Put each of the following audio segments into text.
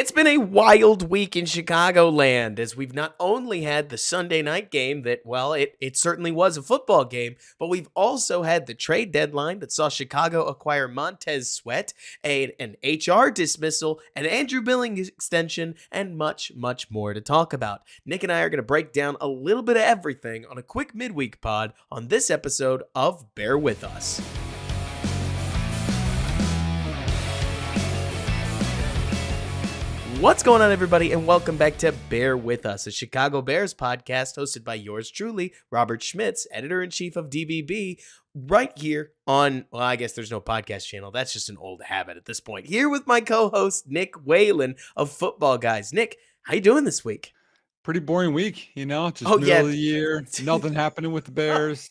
It's been a wild week in Chicagoland as we've not only had the Sunday night game that, well, it certainly was a football game, but we've also had the trade deadline that saw Chicago acquire Montez Sweat, an HR dismissal, an Andrew Billings extension, and much, much more to talk about. Nick and I are going to break down a little bit of everything on a quick midweek pod on this episode of Bear With Us. What's going on, everybody, and welcome back to Bear With Us, a Chicago Bears podcast hosted by yours truly, Robert Schmitz, editor-in-chief of DBB, right here on, well, I guess there's no podcast channel. That's just an old habit at this point. Here with my co-host, Nick Whalen of Football Guys. Nick, how you doing this week? Pretty boring week, just middle of the year, nothing happening with the Bears,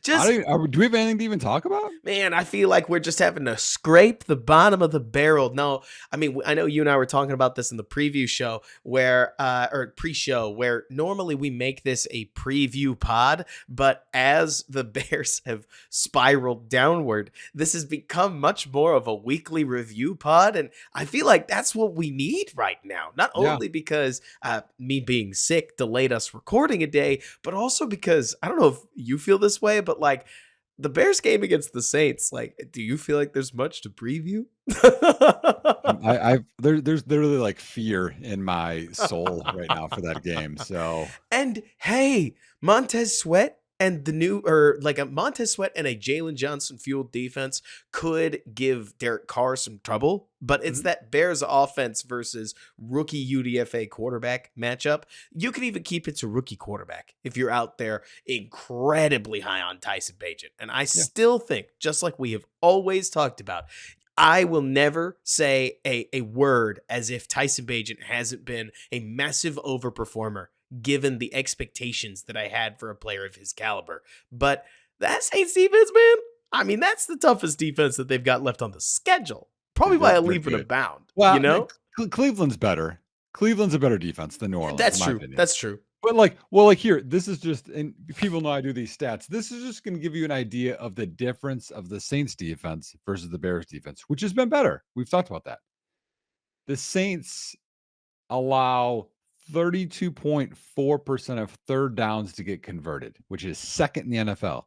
Just do we have anything to even talk about? Man, I feel like we're just having to scrape the bottom of the barrel. No, I mean, I know you and I were talking about this in the preview show or pre-show, where normally we make this a preview pod, but as the Bears have spiraled downward, this has become much more of a weekly review pod. And I feel like that's what we need right now, not only because me being sick delayed us recording a day, but also because I don't know if you feel this way, but like the Bears game against the Saints, like, do you feel like there's much to preview? There's literally like fear in my soul right now for that game. So, and hey, Montez Sweat and Montez Sweat and a Jaylon Johnson fueled defense could give Derek Carr some trouble, but it's that Bears offense versus rookie UDFA quarterback matchup. You can even keep it to rookie quarterback if you're out there incredibly high on Tyson Bagent. And I still think, just like we have always talked about, I will never say a word as if Tyson Bagent hasn't been a massive overperformer given the expectations that I had for a player of his caliber. But that Saints defense, man, I mean, that's the toughest defense that they've got left on the schedule. Probably by a leap and a bound. Well, Cleveland's better. Cleveland's a better defense than New Orleans. That's true. That's true. But here, this is just, and people know I do these stats. This is just going to give you an idea of the difference of the Saints defense versus the Bears defense, which has been better. We've talked about that. The Saints allow 32.4% of third downs to get converted, which is second in the NFL.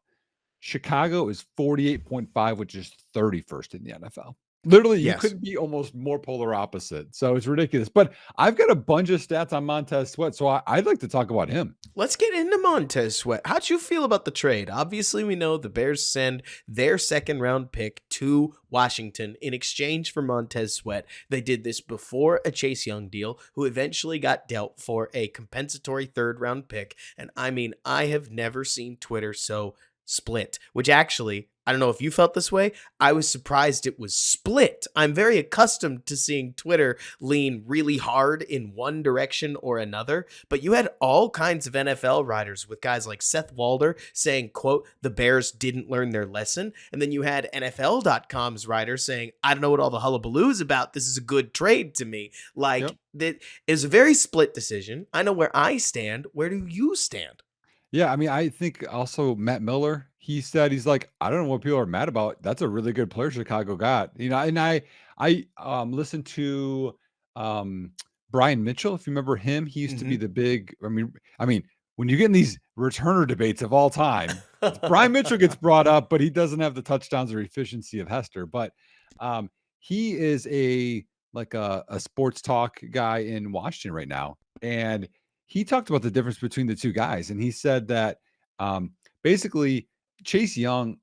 Chicago is 48.5, which is 31st in the NFL. Literally, you couldn't be almost more polar opposite. So it's ridiculous. But I've got a bunch of stats on Montez Sweat, so I'd like to talk about him. Let's get into Montez Sweat. How'd you feel about the trade? Obviously, we know the Bears send their second-round pick to Washington in exchange for Montez Sweat. They did this before a Chase Young deal, who eventually got dealt for a compensatory third-round pick. And I mean, I have never seen Twitter so split, which actually, I don't know if you felt this way. I was surprised it was split. I'm very accustomed to seeing Twitter lean really hard in one direction or another, but you had all kinds of NFL writers with guys like Seth Walder saying, quote, the Bears didn't learn their lesson. And then you had NFL.com's writers saying, I don't know what all the hullabaloo is about. This is a good trade to me. That is a very split decision. I know where I stand. Where do you stand? Yeah, I mean, I think also Matt Miller, he said, he's like, I don't know what people are mad about. That's a really good player Chicago got. And I listened to Brian Mitchell, if you remember him. He used to be the big, I mean, when you get in these returner debates of all time, Brian Mitchell gets brought up, but he doesn't have the touchdowns or efficiency of Hester. But he is a sports talk guy in Washington right now. And he talked about the difference between the two guys. And he said that basically Chase Young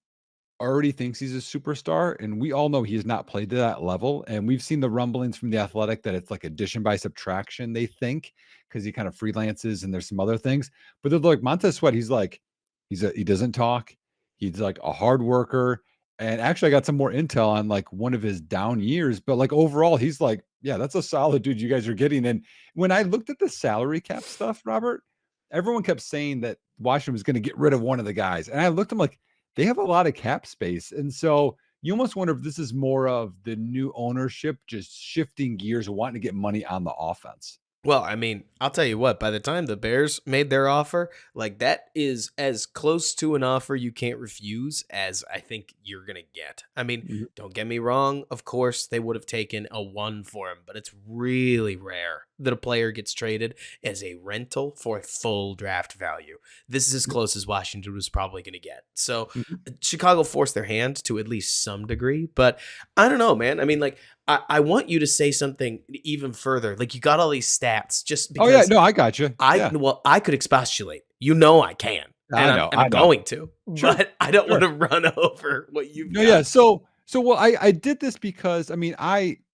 already thinks he's a superstar. And we all know he has not played to that level. And we've seen the rumblings from The Athletic that it's like addition by subtraction, they think, because he kind of freelances and there's some other things. But they're like, Montez Sweat, he doesn't talk. He's like a hard worker. And actually, I got some more intel on like one of his down years, but like overall, he's like, yeah, that's a solid dude you guys are getting. And when I looked at the salary cap stuff, Robert, everyone kept saying that Washington was going to get rid of one of the guys. And I looked, I'm like, they have a lot of cap space. And so you almost wonder if this is more of the new ownership just shifting gears and wanting to get money on the offense. Well, I mean, I'll tell you what, by the time the Bears made their offer, like that is as close to an offer you can't refuse as I think you're going to get. I mean, Mhm, don't get me wrong. Of course, they would have taken a one for him, but it's really rare that a player gets traded as a rental for full draft value. This is as close as Washington was probably going to get. So mhm. Chicago forced their hand to at least some degree, but I don't know, man. I mean, like, I want you to say something even further. Like you got all these stats just Oh, yeah, because no, I got you. Yeah, I could expostulate. You know I can. And I I'm know, and I I'm know. going to, Sure, but I don't want sure. to run over what you've No, yeah. got. So well, I did this because I mean,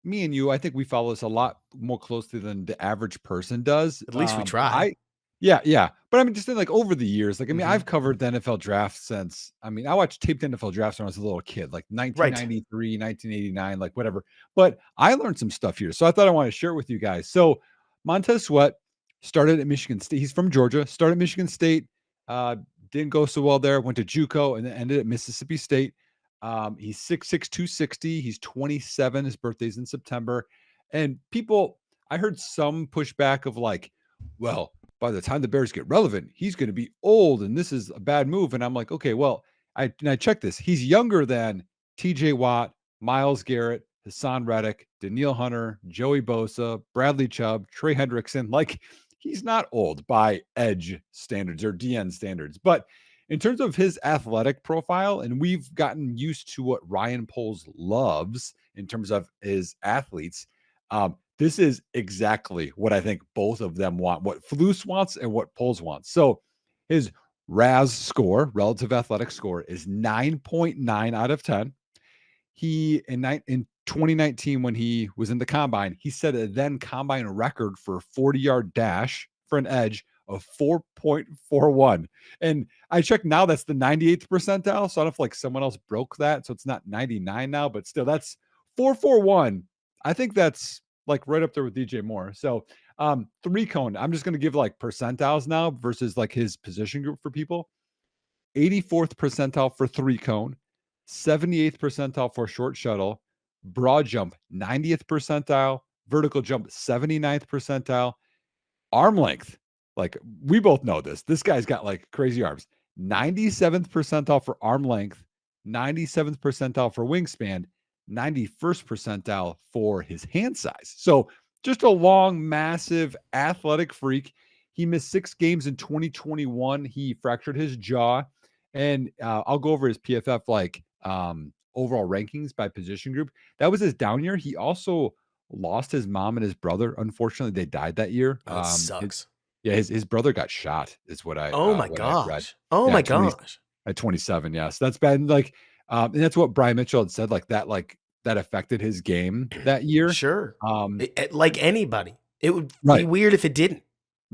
me and you, I think we follow this a lot more closely than the average person does. At least we try. Yeah, yeah. But I mean, just in like over the years, like I mean, Mhm. I've covered the NFL draft since I mean, I watched taped NFL drafts when I was a little kid, like Right. 1993, 1989, like whatever. But I learned some stuff here. So I thought I wanted to share it with you guys. So Montez Sweat started at Michigan State. He's from Georgia, started at Michigan State, uh, didn't go so well there, went to JUCO and then ended at Mississippi State. He's 6'6", 260. He's 27. His birthday's in September. And people, I heard some pushback of like, well, by the time the Bears get relevant, he's going to be old and this is a bad move. And I'm like, okay, well, I checked this. He's younger than TJ Watt, Miles Garrett, Hassan Reddick, Daniil Hunter, Joey Bosa, Bradley Chubb, Trey Hendrickson. Like, he's not old by edge standards or DN standards. But in terms of his athletic profile, and we've gotten used to what Ryan Poles loves in terms of his athletes, this is exactly what I think both of them want, what Flus wants and what Poles wants. So his RAS score, relative athletic score, is 9.9 out of 10. He in 2019 when he was in the combine, he set a then combine record for a 40-yard dash for an edge of 4.41. And I checked now that's the 98th percentile. So I don't know if like someone else broke that. So it's not 99 now, but still that's 441. I think that's like right up there with DJ Moore. So three cone. I'm just gonna give like percentiles now versus like his position group for people. 84th percentile for three cone, 78th percentile for short shuttle, broad jump 90th percentile, vertical jump 79th percentile, arm length. Like we both know this. This guy's got like crazy arms. 97th percentile for arm length, 97th percentile for wingspan, 91st percentile for his hand size. So just a long, massive athletic freak. He missed 6 games in 2021. He fractured his jaw. And I'll go over his PFF like overall rankings by position group. That was his down year. He also lost his mom and his brother. Unfortunately, they died that year. Oh, it sucks. His brother got shot. Is Oh my what I read. gosh. Oh Yeah, my gosh. at 27. Yes, that's been like, and that's what Brian Mitchell had said. Like that affected his game that year. Sure. Um, Like anybody. It would be right. weird if it didn't.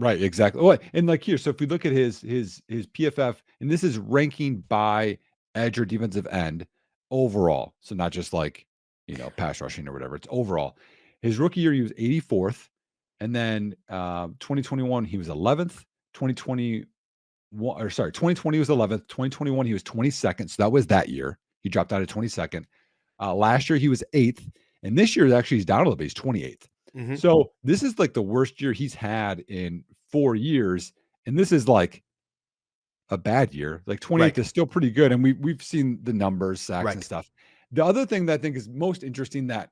Right, exactly. Well, and like here, so if we look at his PFF, and this is ranking by edge or defensive end overall, so not just like pass rushing or whatever. It's overall. His rookie year, he was 84th, and then 2021 he was 11th. 2021 or sorry, 2020 was 11th. 2021 he was 22nd. So that was that year. He dropped out of 22nd. Last year he was 8th, and this year actually he's down a little bit. He's 28th. Mhm. So this is like the worst year he's had in 4 years, and this is like a bad year. Like 28th Right. is still pretty good, and we've seen the numbers, sacks and Right. stuff. The other thing that I think is most interesting that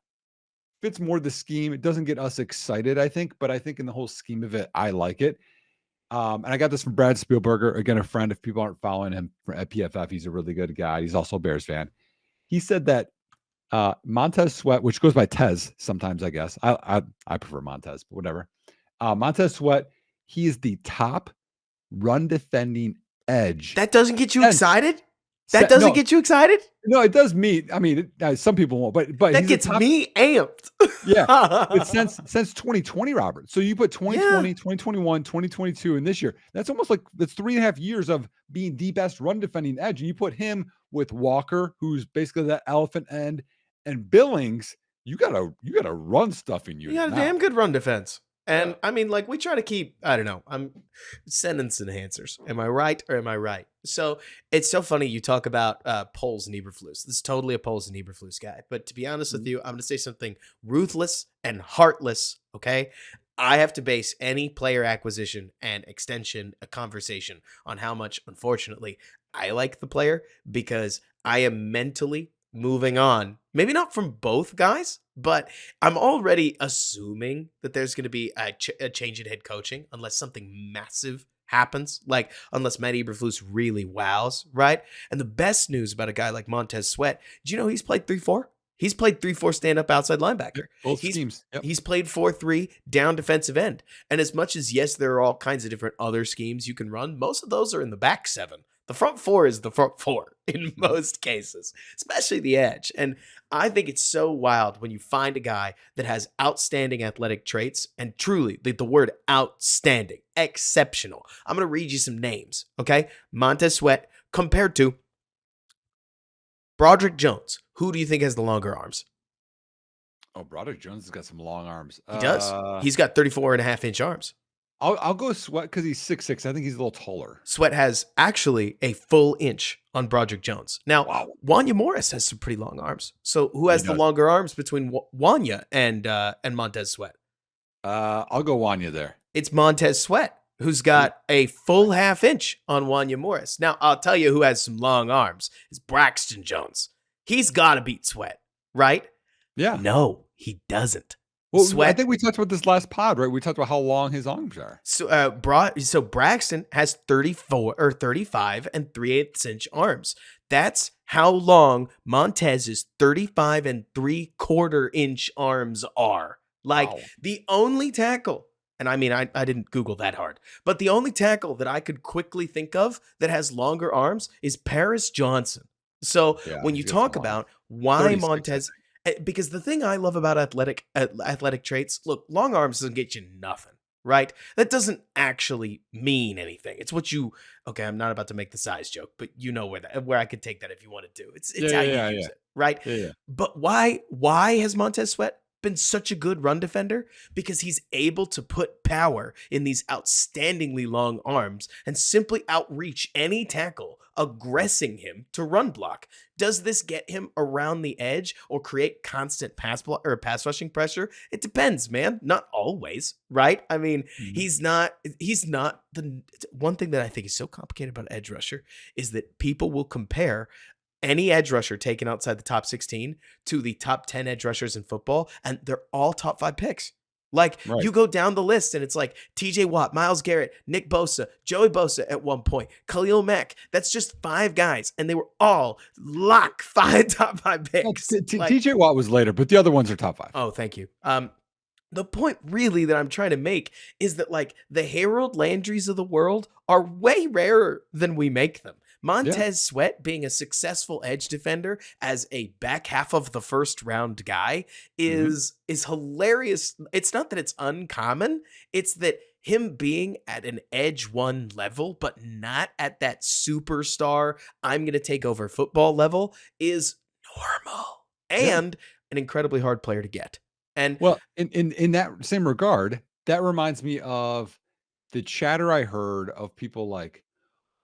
fits more the scheme, it doesn't get us excited, I think, but I think in the whole scheme of it, I like it. And I got this from Brad Spielberger, again, a friend. If people aren't following him at PFF, he's a really good guy. He's also a Bears fan. He said that Montez Sweat, which goes by Tez sometimes, I guess. I prefer Montez, but whatever. Montez Sweat, he is the top run defending edge. That doesn't get you And excited? That doesn't no, get you excited? no, it does meet. I mean, some people won't, but That he's a gets top. me amped. Yeah, but since 2020, Robert. So you put Yeah. 2020, 2021, 2022, and this year. That's almost like that's 3.5 years of being the best run defending edge. And you put him with Walker, who's basically that elephant end, and Billings. You got a run stuffing You unit got a now. damn good run defense. Yeah. And I mean, like, we try to keep, I don't know, I'm sentence enhancers. Am I right or am I right? So it's so funny you talk about Poles and Eberflus. This is totally a Poles and Eberflus guy. But to be honest with Mhm. you, I'm going to say something ruthless and heartless, okay? I have to base any player acquisition and extension a conversation on how much, unfortunately, I like the player because I am mentally moving on. Maybe not from both guys, but I'm already assuming that there's going to be a change in head coaching unless something massive happens, like unless Matt Eberflus really wows, right? And the best news about a guy like Montez Sweat, do you know he's played 3-4? He's played 3-4 stand-up outside linebacker. Yep, both He's schemes. Yep. He's played 4-3 down defensive end. And as much as, yes, there are all kinds of different other schemes you can run, most of those are in the back seven. The front four is the front four in most cases, especially the edge. And I think it's so wild when you find a guy that has outstanding athletic traits and truly the word outstanding, exceptional. I'm going to read you some names, okay? Montez Sweat compared to Broderick Jones. Who do you think has the longer arms? Oh, Broderick Jones has got some long arms. He does. He's got 34.5-inch arms. I'll go Sweat because he's 6'6". I think he's a little taller. Sweat has actually a full inch on Broderick Jones. Now, Wow. Wanya Morris has some pretty long arms. So who has the longer arms between Wanya and Montez Sweat? I'll go Wanya there. It's Montez Sweat, who's got a full half inch on Wanya Morris. Now, I'll tell you who has some long arms. It's Braxton Jones. He's got to beat Sweat, right? Yeah. No, he doesn't. Well, Sweat, I think we talked about this last pod, right? We talked about how long his arms are. So Braxton has 34 or 35 and 3/8 inch arms. That's how long Montez's 35 and 3/4 inch arms are. Like the only tackle, and I mean, I didn't Google that hard, but the only tackle that I could quickly think of that has longer arms is Paris Johnson. So when you talk about why Montez, because the thing I love about athletic traits, look, long arms doesn't get you nothing, right? That doesn't actually mean anything. It's what you, okay, I'm not about to make the size joke, but you know where I could take that if you wanted to. It's how you use it, right? Yeah. But why has Montez Sweat been such a good run defender? Because he's able to put power in these outstandingly long arms and simply outreach any tackle aggressing him to run block. Does this get him around the edge or create constant pass rushing pressure? It depends, man. Not always, right? I mean, he's not the one thing that I think is so complicated about edge rusher is that people will compare any edge rusher taken outside the top 16 to the top 10 edge rushers in football, and they're all top 5 picks. Like, you go down the list, and it's like TJ Watt, Myles Garrett, Nick Bosa, Joey Bosa at one point, Khalil Mack. That's just 5 guys, and they were all top 5 picks. TJ Watt was later, but the other ones are top 5. Oh, thank you. The point really that I'm trying to make is that, like, the Harold Landrys of the world are way rarer than we make them. Montez Sweat being a successful edge defender as a back half of the first round guy is hilarious. It's not that it's uncommon. It's that him being at an edge one level, but not at that superstar, I'm going to take over football level, is normal and an incredibly hard player to get. And well, in that same regard, that reminds me of the chatter I heard of people like,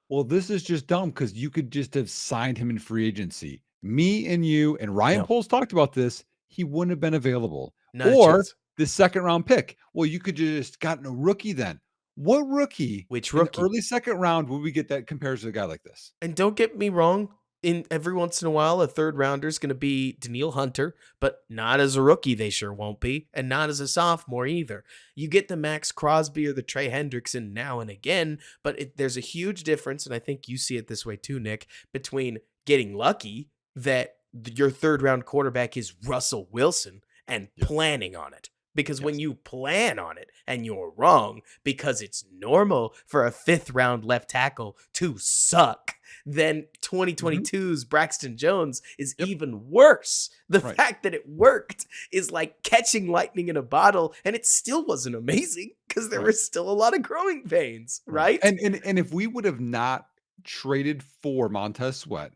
well, this is just dumb because you could just have signed him in free agency. Me and you and Ryan Poles talked about this. He wouldn't have been available. Or the second round pick. Well, you could just gotten a rookie then. What rookie? Which rookie? In the early second round would we get that compares to a guy like this? And don't get me wrong. In every once in a while, a third rounder is going to be Danielle Hunter, but not as a rookie, they sure won't be, and not as a sophomore either. You get the Max Crosby or the Trey Hendrickson now and again, but there's a huge difference, and I think you see it this way too, Nick, between getting lucky that your third round quarterback is Russell Wilson and planning on it. Because when you plan on it and you're wrong because it's normal for a 5th round left tackle to suck, then 2022's Braxton Jones is even worse. The fact that it worked is like catching lightning in a bottle, and it still wasn't amazing because there were still a lot of growing pains, right? And if we would have not traded for Montez Sweat,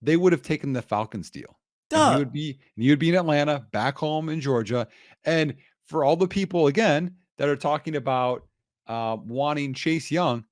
they would have taken the Falcons deal. And you would be in Atlanta, back home in Georgia. And for all the people, again, that are talking about wanting Chase Young,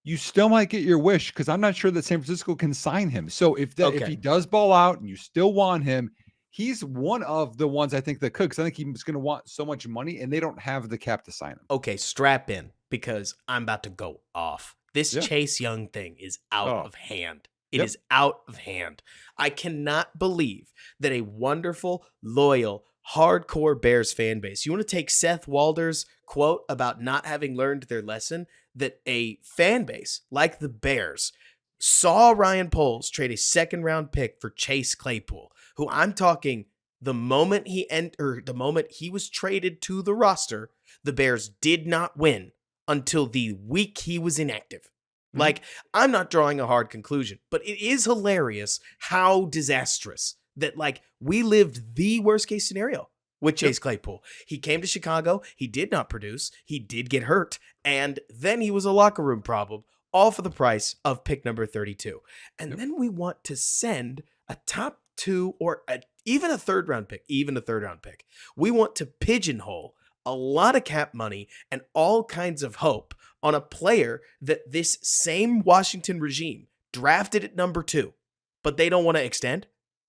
you still might get your wish because I'm not sure that San Francisco can sign him. So if he does ball out and you still want him, he's one of the ones I think that could, because I think he's going to want so much money, and they don't have the cap to sign him. Okay, strap in because I'm about to go off. This Yeah. Chase Young thing is out Oh, of hand. It yep. is out of hand. I cannot believe that a wonderful, loyal, hardcore Bears fan base. You want to take Seth Walder's quote about not having learned their lesson? That a fan base like the Bears saw Ryan Poles trade a second round pick for Chase Claypool, who I'm talking the moment the moment he was traded to the roster, the Bears did not win until the week he was inactive. Mhm. Like, I'm not drawing a hard conclusion, but it is hilarious how disastrous that, like, we lived the worst case scenario with Yep. Chase Claypool. He came to Chicago, he did not produce, he did get hurt, and then he was a locker room problem, all for the price of pick number 32. And Yep. then we want to send a top two or even a third round pick, We want to pigeonhole a lot of cap money and all kinds of hope on a player that this same Washington regime drafted at number 2, but they don't want to extend.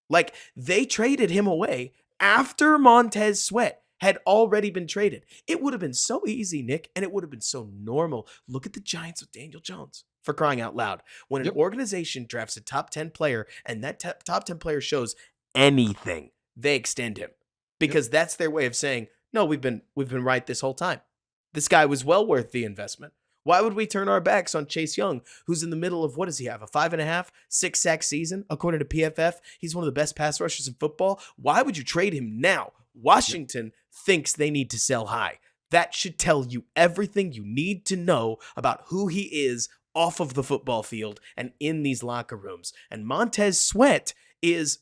Like, they traded him away after Montez Sweat had already been traded. It would have been so easy, Nick, and it would have been so normal. Look at the Giants with Daniel Jones, for crying out loud. When an Yep. organization drafts a top 10 player and that top 10 player shows anything, they extend him because that's their way of saying, no, we've been right this whole time. This guy was well worth the investment. Why would we turn our backs on Chase Young, who's in the middle of, what does he have, a 5.5, 6-sack season? According to PFF, he's one of the best pass rushers in football. Why would you trade him now? Washington thinks they need to sell high. That should tell you everything you need to know about who he is off of the football field and in these locker rooms. And Montez Sweat is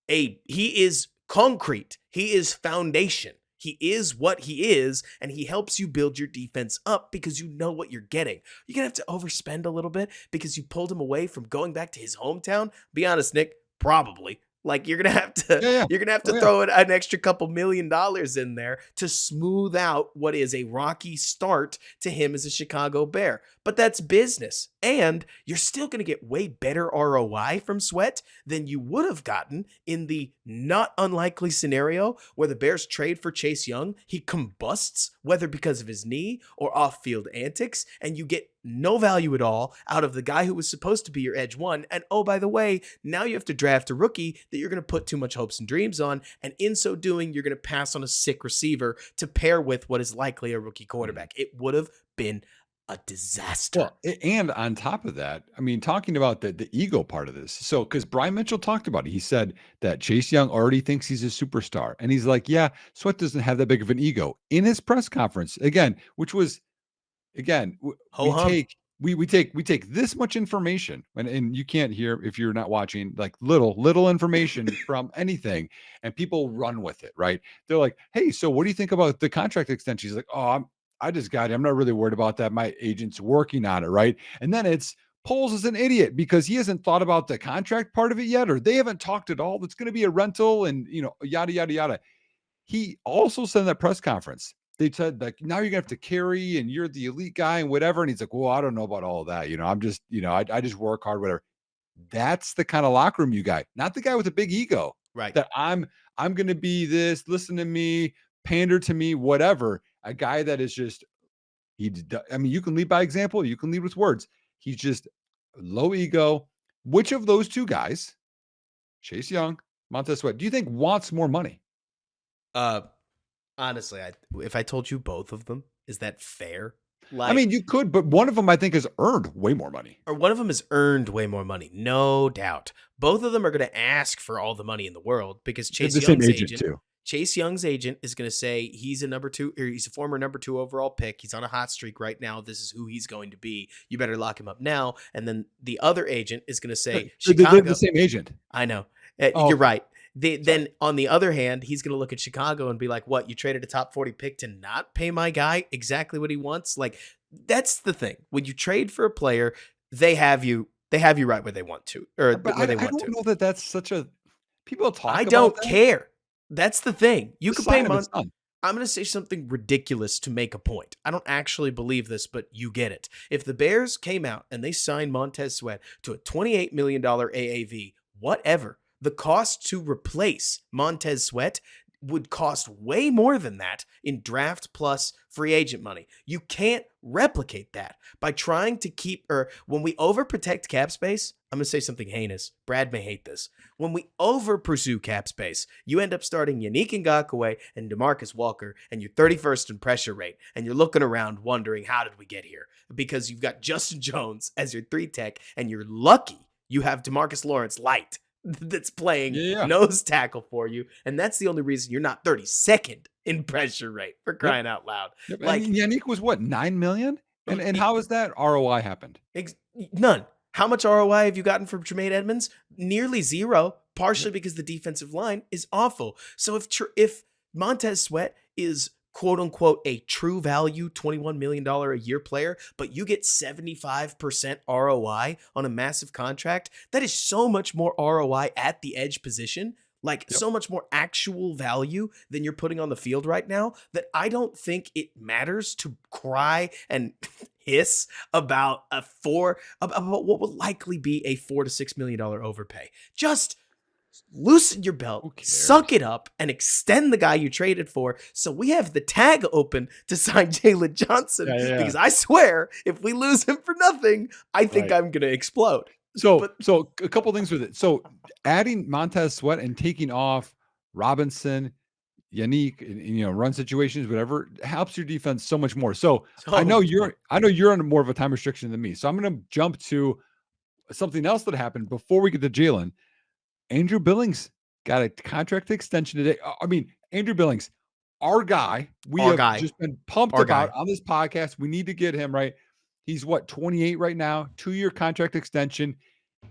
he is concrete. He is foundation. He is what he is, and he helps you build your defense up because you know what you're getting. You're going to have to overspend a little bit because you pulled him away from going back to his hometown. Be honest, Nick, probably. Like, you're going to have to Yeah. you're going to have to Oh, yeah. throw an extra couple $1 million in there to smooth out what is a rocky start to him as a Chicago Bear. But that's business. And you're still going to get way better ROI from Sweat than you would have gotten in the not unlikely scenario where the Bears trade for Chase Young. He combusts, whether because of his knee or off-field antics, and you get no value at all out of the guy who was supposed to be your edge one. And oh, by the way, now you have to draft a rookie that you're going to put too much hopes and dreams on. And in so doing, you're going to pass on a sick receiver to pair with what is likely a rookie quarterback. It would have been a disaster. Well, and on top of that, I mean, talking about the ego part of this. So, because Brian Mitchell talked about it, he said that Chase Young already thinks he's a superstar. And he's like, yeah, Sweat doesn't have that big of an ego in his press conference again, which was, again, Ho-hum. we take this much information and you can't hear if you're not watching, like little information from anything, and people run with it, right? They're like, hey, so what do you think about the contract extension? He's like, oh, I just got it. I'm not really worried about that. My agent's working on it, right? And then it's Poles is an idiot because he hasn't thought about the contract part of it yet, or they haven't talked at all. That's going to be a rental and yada yada yada. He also said in that press conference, they said, like, now you're gonna have to carry and you're the elite guy and whatever. And he's like, well, I don't know about all of that. I'm just, I just work hard, whatever. That's the kind of locker room you got, not the guy with a big ego. Right. That I'm gonna be this, listen to me, pander to me, whatever. A guy that is just, I mean, you can lead by example, you can lead with words. He's just low ego. Which of those two guys, Chase Young, Montez Sweat, do you think wants more money? Honestly, if I told you both of them, is that fair? I mean, you could, but one of them I think has earned way more money. Or one of them has earned way more money, no doubt. Both of them are going to ask for all the money in the world because They're the same agent too. Chase Young's agent is going to say he's a number 2, or he's a former number 2 overall pick. He's on a hot streak right now. This is who he's going to be. You better lock him up now. And then the other agent is going to say, Chicago. They're the same agent. I know. You're right. Then on the other hand, he's going to look at Chicago and be like, what, you traded a top 40 pick to not pay my guy exactly what he wants? Like, that's the thing. When you trade for a player, they have you right where they want to, or But where they want I to. don't know that that's such a, people talk I about don't that. care. That's the thing. You Just can pay sign him, money. it's done. I'm going to say something ridiculous to make a point. I don't actually believe this, but you get it. If the Bears came out and they signed Montez Sweat to a $28 million AAV, whatever, The cost to replace Montez Sweat would cost way more than that in draft plus free agent money. You can't replicate that by trying to keep, or when we overprotect cap space, I'm going to say something heinous. Brad may hate this. When we over pursue cap space, you end up starting Yannick Ngakoue and DeMarcus Walker, and you're 31st in pressure rate, and you're looking around wondering, how did we get here? Because you've got Justin Jones as your 3 tech, and you're lucky you have DeMarcus Lawrence light that's playing nose tackle for you, and that's the only reason you're not 32nd in pressure rate, for crying out loud. Yep. Like, and Yannick was what, 9 million? And how is that ROI happened? None. How much ROI have you gotten from Tremaine Edmonds? Nearly zero, partially because the defensive line is awful. So if Montez Sweat is quote unquote a true value $21 million a year player, but you get 75% ROI on a massive contract, that is so much more ROI at the edge position, so much more actual value than you're putting on the field right now, that I don't think it matters to cry and hiss about about what will likely be a $4 to $6 million overpay. Just loosen your belt, suck it up, and extend the guy you traded for, so we have the tag open to sign Jaylon Johnson. Because I swear, if we lose him for nothing, I think I'm going to explode. So a couple things with it. So adding Montez Sweat and taking off Robinson, Yannick, run situations, whatever, helps your defense so much more. So I know you're on more of a time restriction than me. So I'm going to jump to something else that happened before we get to Jaylon. Andrew Billings got a contract extension today. I mean, Andrew Billings, our guy, just been pumped about on this podcast. We need to get him right. He's 28 right now, 2-year contract extension,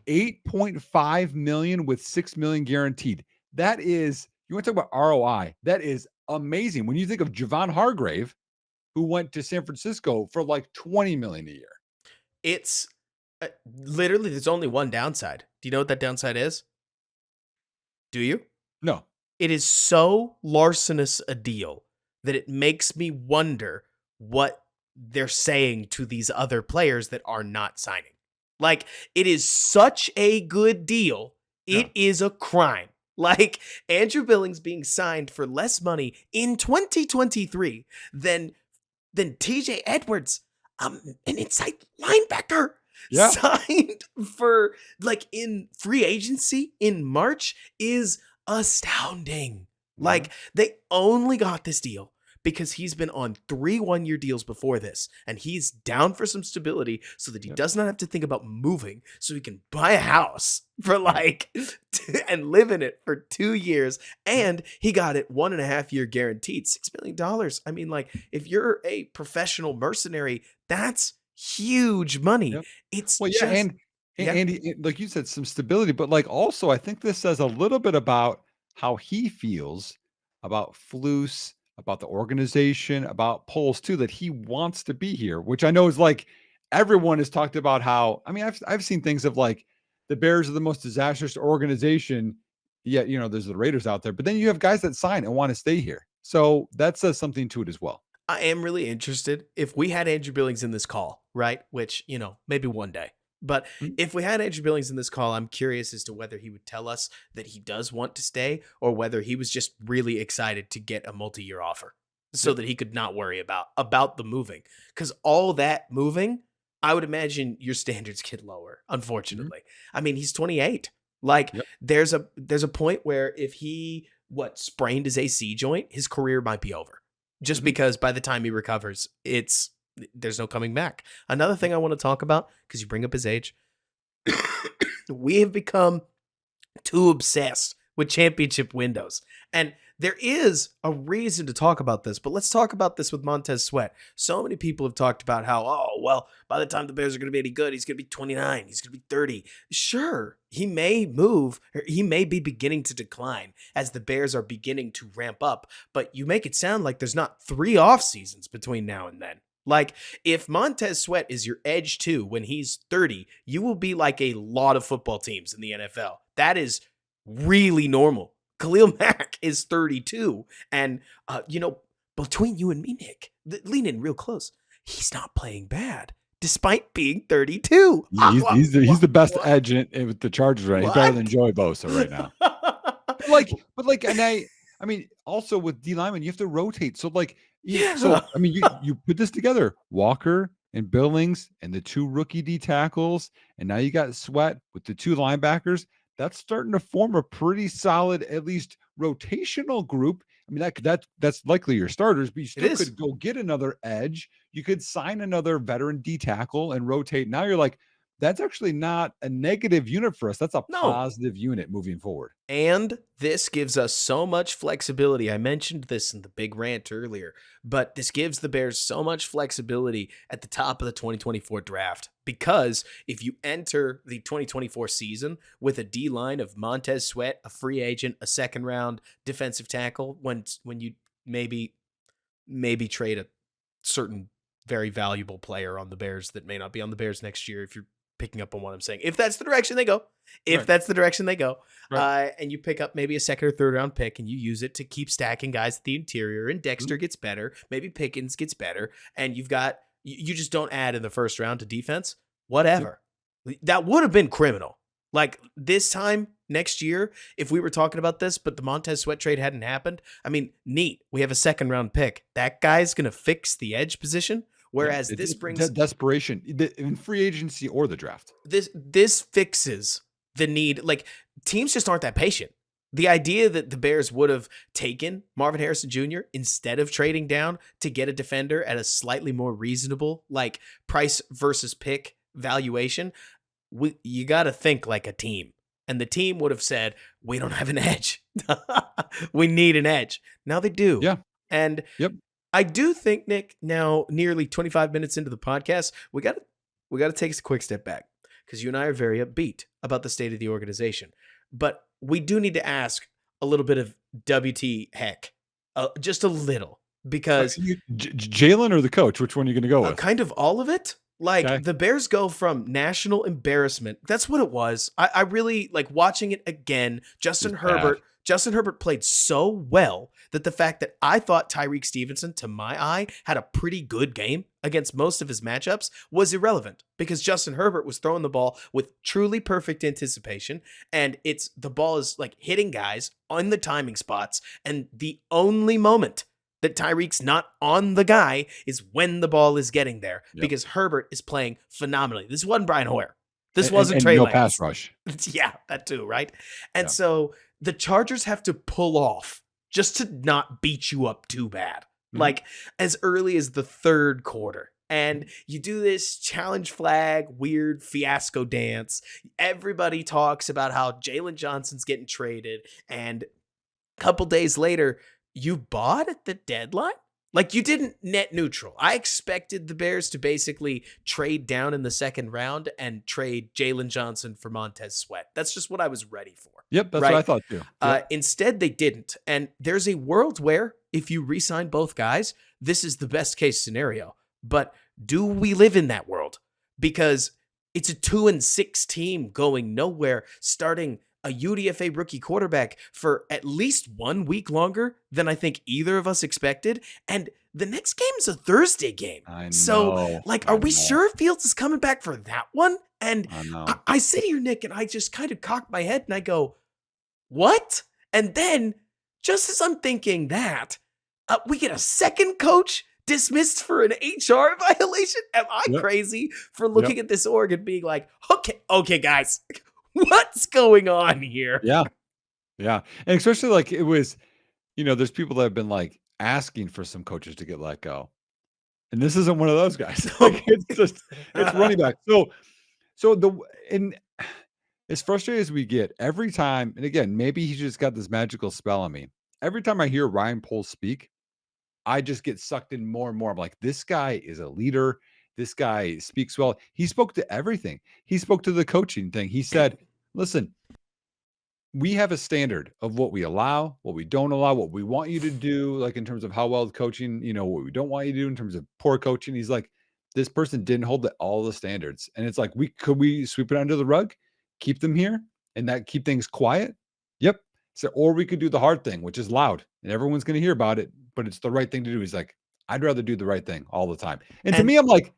$8.5 million with $6 million guaranteed. That is, you want to talk about ROI? That is amazing. When you think of Javon Hargrave, who went to San Francisco for like $20 million a year. It's literally, there's only one downside. Do you know what that downside is? Do you? No. It is so larcenous a deal that it makes me wonder what they're saying to these other players that are not signing. It is such a good deal. It is a crime. Andrew Billings being signed for less money in 2023 than TJ Edwards, an inside linebacker, signed for in free agency in March is astounding. They only got this deal because he's been on 3 one-year deals before this, and he's down for some stability so that he does not have to think about moving, so he can buy a house for and live in it for 2 years. And he got it 1.5 year guaranteed, $6 million. I mean, if you're a professional mercenary, that's huge money. It's and like you said, some stability, but also I think this says a little bit about how he feels about Flus, about the organization, about Poles too, that he wants to be here, which I know is everyone has talked about how, I mean, I've seen things of the Bears are the most disastrous organization. Yet, there's the Raiders out there, but then you have guys that sign and want to stay here. So that says something to it as well. I am really interested. If we had Andrew Billings in this call, right? Which, maybe one day. But if we had Andrew Billings in this call, I'm curious as to whether he would tell us that he does want to stay or whether he was just really excited to get a multi-year offer so that he could not worry about the moving. Because all that moving, I would imagine your standards get lower, unfortunately. I mean, he's 28. There's a point where if he sprained his AC joint, his career might be over. Just because by the time he recovers, there's no coming back. Another thing I want to talk about, because you bring up his age, we have become too obsessed with championship windows. And there is a reason to talk about this, but let's talk about this with Montez Sweat. So many people have talked about how, by the time the Bears are going to be any good, he's going to be 29, he's going to be 30. Sure, he may move, or he may be beginning to decline as the Bears are beginning to ramp up, but you make it sound like there's not 3 off seasons between now and then. If Montez Sweat is your edge 2 when he's 30, you will be like a lot of football teams in the NFL. That is really normal. Khalil Mack is 32. And, between you and me, Nick, lean in real close. He's not playing bad. despite being 32. He's the best edge with the Chargers right now. He's better than What? Joey Bosa right now. And I mean, also with D lineman, you have to rotate. So Yeah. I mean, you put this together, Walker and Billings and the 2 rookie D tackles, and now you got Sweat with the 2 linebackers. That's starting to form a pretty solid, at least rotational group. I mean, that's likely your starters, but you still is. could go get another edge. You could sign another veteran D tackle and rotate. Now you're like, that's actually not a negative unit for us. That's a No. positive unit moving forward. And this gives us so much flexibility. I mentioned this in the big rant earlier, but this gives the Bears so much flexibility at the top of the 2024 draft, because if you enter the 2024 season with a D line of Montez Sweat, a free agent, a second round defensive tackle, when you maybe trade a certain very valuable player on the Bears that may not be on the Bears next year, if you're picking up on what I'm saying, if that's the direction they go, Right. that's the direction they go, Right. and you pick up maybe a second or third round pick and you use it to keep stacking guys at the interior, and Dexter gets better, maybe Pickens gets better, and you just don't add in the first round to defense, whatever. That would have been criminal. Like this time next year, if we were talking about this, but the Montez Sweat trade hadn't happened, I mean, neat. We have a second round pick. That guy's going to fix the edge position. Whereas this brings desperation in free agency or the draft. This fixes the need. Like, teams just aren't that patient. The idea that the Bears would have taken Marvin Harrison Jr. instead of trading down to get a defender at a slightly more reasonable, like, price versus pick valuation, you got to think like a team. And the team would have said, we don't have an edge. We need an edge. Now they do. Yeah. And I do think, Nick, now nearly 25 minutes into the podcast, we got to take a quick step back, because you and I are very upbeat about the state of the organization. But we do need to ask a little bit of WT heck, just a little, because Jaylon or the coach, which one are you going to go with? Kind of all of it. Like, Okay. The Bears go from national embarrassment. That's what it was. I really like watching it again. Justin Herbert played so well that the fact that I thought Tyreek Stevenson, to my eye, had a pretty good game against most of his matchups was irrelevant, because Justin Herbert was throwing the ball with truly perfect anticipation, and the ball is like hitting guys on the timing spots, and the only moment that Tyreek's not on the guy is when the ball is getting there, because Herbert is playing phenomenally. This wasn't Brian Hoyer. This wasn't Trey Lance. Pass rush. Yeah, that too, right? And so the Chargers have to pull off just to not beat you up too bad, like as early as the third quarter. And you do this challenge flag, weird fiasco dance. Everybody talks about how Jaylon Johnson's getting traded. And a couple days later, you bought at the deadline? Like, you didn't net neutral. I expected the Bears to basically trade down in the second round and trade Jaylon Johnson for Montez Sweat. That's just what I was ready for. Yep, that's what I thought too. Instead, they didn't. And there's a world where if you re-sign both guys, this is the best case scenario. But do we live in that world? Because it's a 2-6 team going nowhere, starting a UDFA rookie quarterback for at least 1 week longer than I think either of us expected. And the next game is a Thursday game. So, are we sure Fields is coming back for that one? And I sit here, Nick, and I just kind of cock my head and I go, what? And then, just as I'm thinking that, we get a second coach dismissed for an HR violation? Am I crazy for looking at this org and being like, okay, guys, what's going on here? Yeah. And especially like it was, there's people that have been like asking for some coaches to get let go. And this isn't one of those guys. Like, it's running back. And as frustrated as we get every time, and again, maybe he just got this magical spell on me. Every time I hear Ryan Poles speak, I just get sucked in more and more. I'm like, this guy is a leader. This guy speaks well. He spoke to everything. He spoke to the coaching thing. He said, listen, we have a standard of what we allow, what we don't allow, what we want you to do, like in terms of how well coaching, what we don't want you to do in terms of poor coaching. He's like, this person didn't hold all the standards. And it's like, could we sweep it under the rug, keep them here, and that keep things quiet? Yep. So, or we could do the hard thing, which is loud and everyone's going to hear about it, but it's the right thing to do. He's like, I'd rather do the right thing all the time. And to me, I'm like,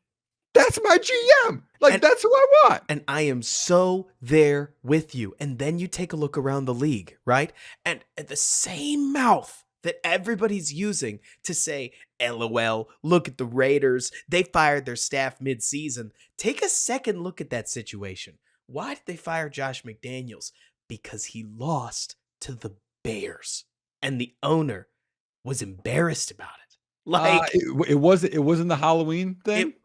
That's my GM. Like, And that's who I want. And I am so there with you. And then you take a look around the league, right? And at the same mouth that everybody's using to say, LOL, look at the Raiders. They fired their staff mid-season. Take a second look at that situation. Why did they fire Josh McDaniels? Because he lost to the Bears. And the owner was embarrassed about it. Like, It wasn't the Halloween thing?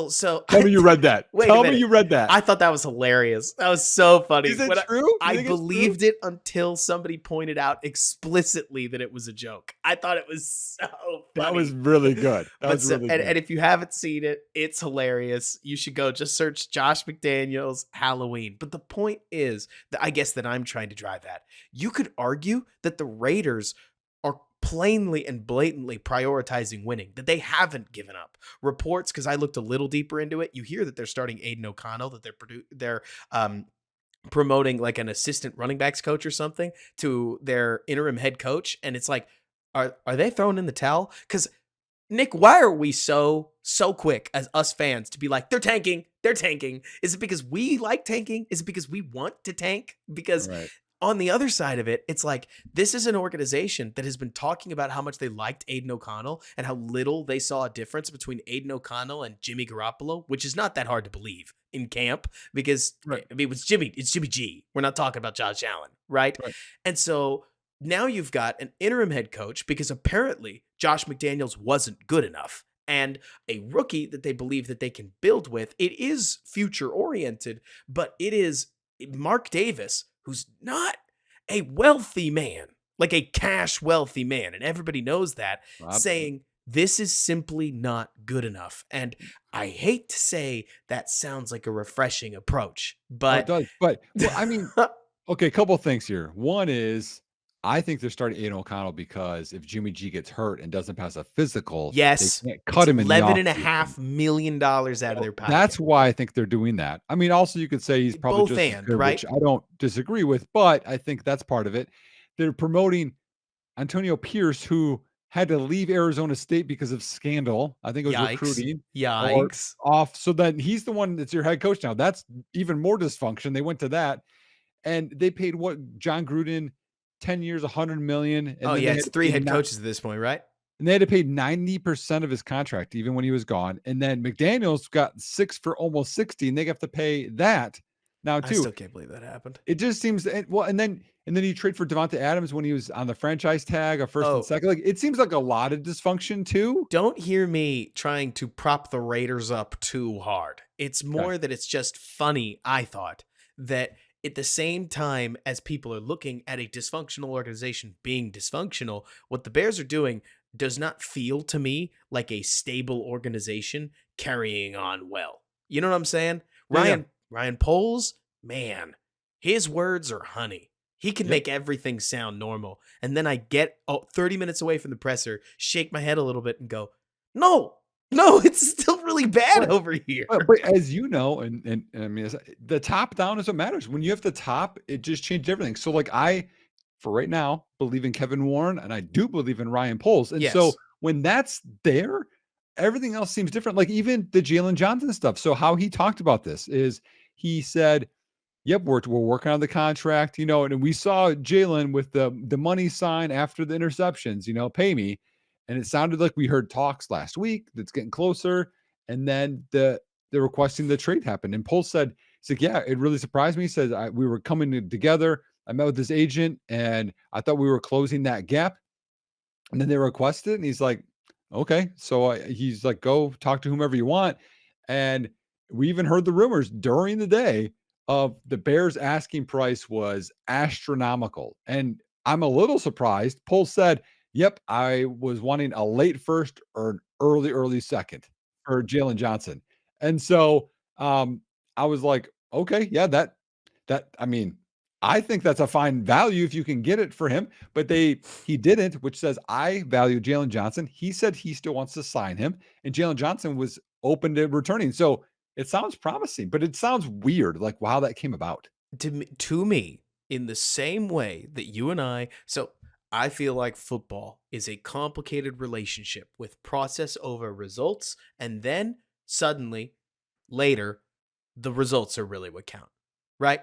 so Tell me you read that. Wait a Tell me minute. you read that. I thought that was hilarious. That was so funny. Is it When true? You I think it's true? believed it until somebody pointed out explicitly that it was a joke. I thought it was so funny. That was really good. That was really good. And if you haven't seen it, it's hilarious. You should go just search Josh McDaniels Halloween. But the point is that I guess that I'm trying to drive at. You could argue that the Raiders are plainly and blatantly prioritizing winning, that they haven't given up. Reports, because I looked a little deeper into it, you hear that they're starting Aiden O'Connell, that they're promoting like an assistant running backs coach or something to their interim head coach. And it's like, are they throwing in the towel? Because Nick, why are we so quick as us fans to be like, they're tanking? Is it because we like tanking? Is it because we want to tank? Because Right. on the other side of it, it's like, this is an organization that has been talking about how much they liked Aiden O'Connell and how little they saw a difference between Aiden O'Connell and Jimmy Garoppolo, which is not that hard to believe in camp because Right. I mean, it's Jimmy G. We're not talking about Josh Allen, right? Right. And so now you've got an interim head coach because apparently Josh McDaniels wasn't good enough. And a rookie that they believe that they can build with. It is future oriented, but it is Mark Davis, who's not a wealthy man, like a cash wealthy man. And everybody knows that, saying this is simply not good enough. And I hate to say that sounds like a refreshing approach, but it does. But well, I mean, okay, a couple of things here. One is I think they're starting Aiden O'Connell because if Jimmy G gets hurt and doesn't pass a physical, yes, they can't cut him in the $11.5 million out of their pocket. That's why I think they're doing that. I mean, also you could say he's probably Both just as and, good, right? which I don't disagree with, but I think that's part of it. They're promoting Antonio Pierce, who had to leave Arizona State because of scandal. I think it was recruiting or Yikes. off. So then he's the one that's your head coach now. That's even more dysfunction. They went to that. And they paid what John Gruden 10 years, 100 million. And then it's 3 head coaches at this point, right? And they had to pay 90% of his contract, even when he was gone. And then McDaniels got 6 for almost 60, and they have to pay that now too. I still can't believe that happened. It just seems well, and then you trade for Devonta Adams when he was on the franchise tag, a first and second. Like it seems like a lot of dysfunction too. Don't hear me trying to prop the Raiders up too hard. It's more that it's just funny, I thought, that at the same time as people are looking at a dysfunctional organization being dysfunctional, what the Bears are doing does not feel to me like a stable organization carrying on well. You know what I'm saying? Ryan Poles, man, his words are honey. He can make everything sound normal. And then I get 30 minutes away from the presser, shake my head a little bit and go, no, it's still really bad over here. But as you know, and I mean, the top down is what matters. When you have the top, it just changed everything. So like for right now, believe in Kevin Warren, and I do believe in Ryan Poles. And so when that's there, everything else seems different. Like even the Jaylon Johnson stuff. So how he talked about this is he said, yep, we're working on the contract, and we saw Jaylon with the money sign after the interceptions, pay me. And it sounded like we heard talks last week that's getting closer. And then the requesting the trade happened. And Poles said, he's like, yeah, it really surprised me. He said, we were coming together. I met with his agent and I thought we were closing that gap. And then they requested it. And he's like, okay. So he's like, go talk to whomever you want. And we even heard the rumors during the day of the Bears asking price was astronomical. And I'm a little surprised. Poles said, yep, I was wanting a late first or an early second for Jaylon Johnson. And so I was like, okay, yeah, that I mean, I think that's a fine value if you can get it for him, but he didn't, which says I value Jaylon Johnson. He said he still wants to sign him, and Jaylon Johnson was open to returning. So it sounds promising, but it sounds weird, like how that came about. To me, in the same way that you and so I feel like football is a complicated relationship with process over results, and then suddenly later, the results are really what count, right?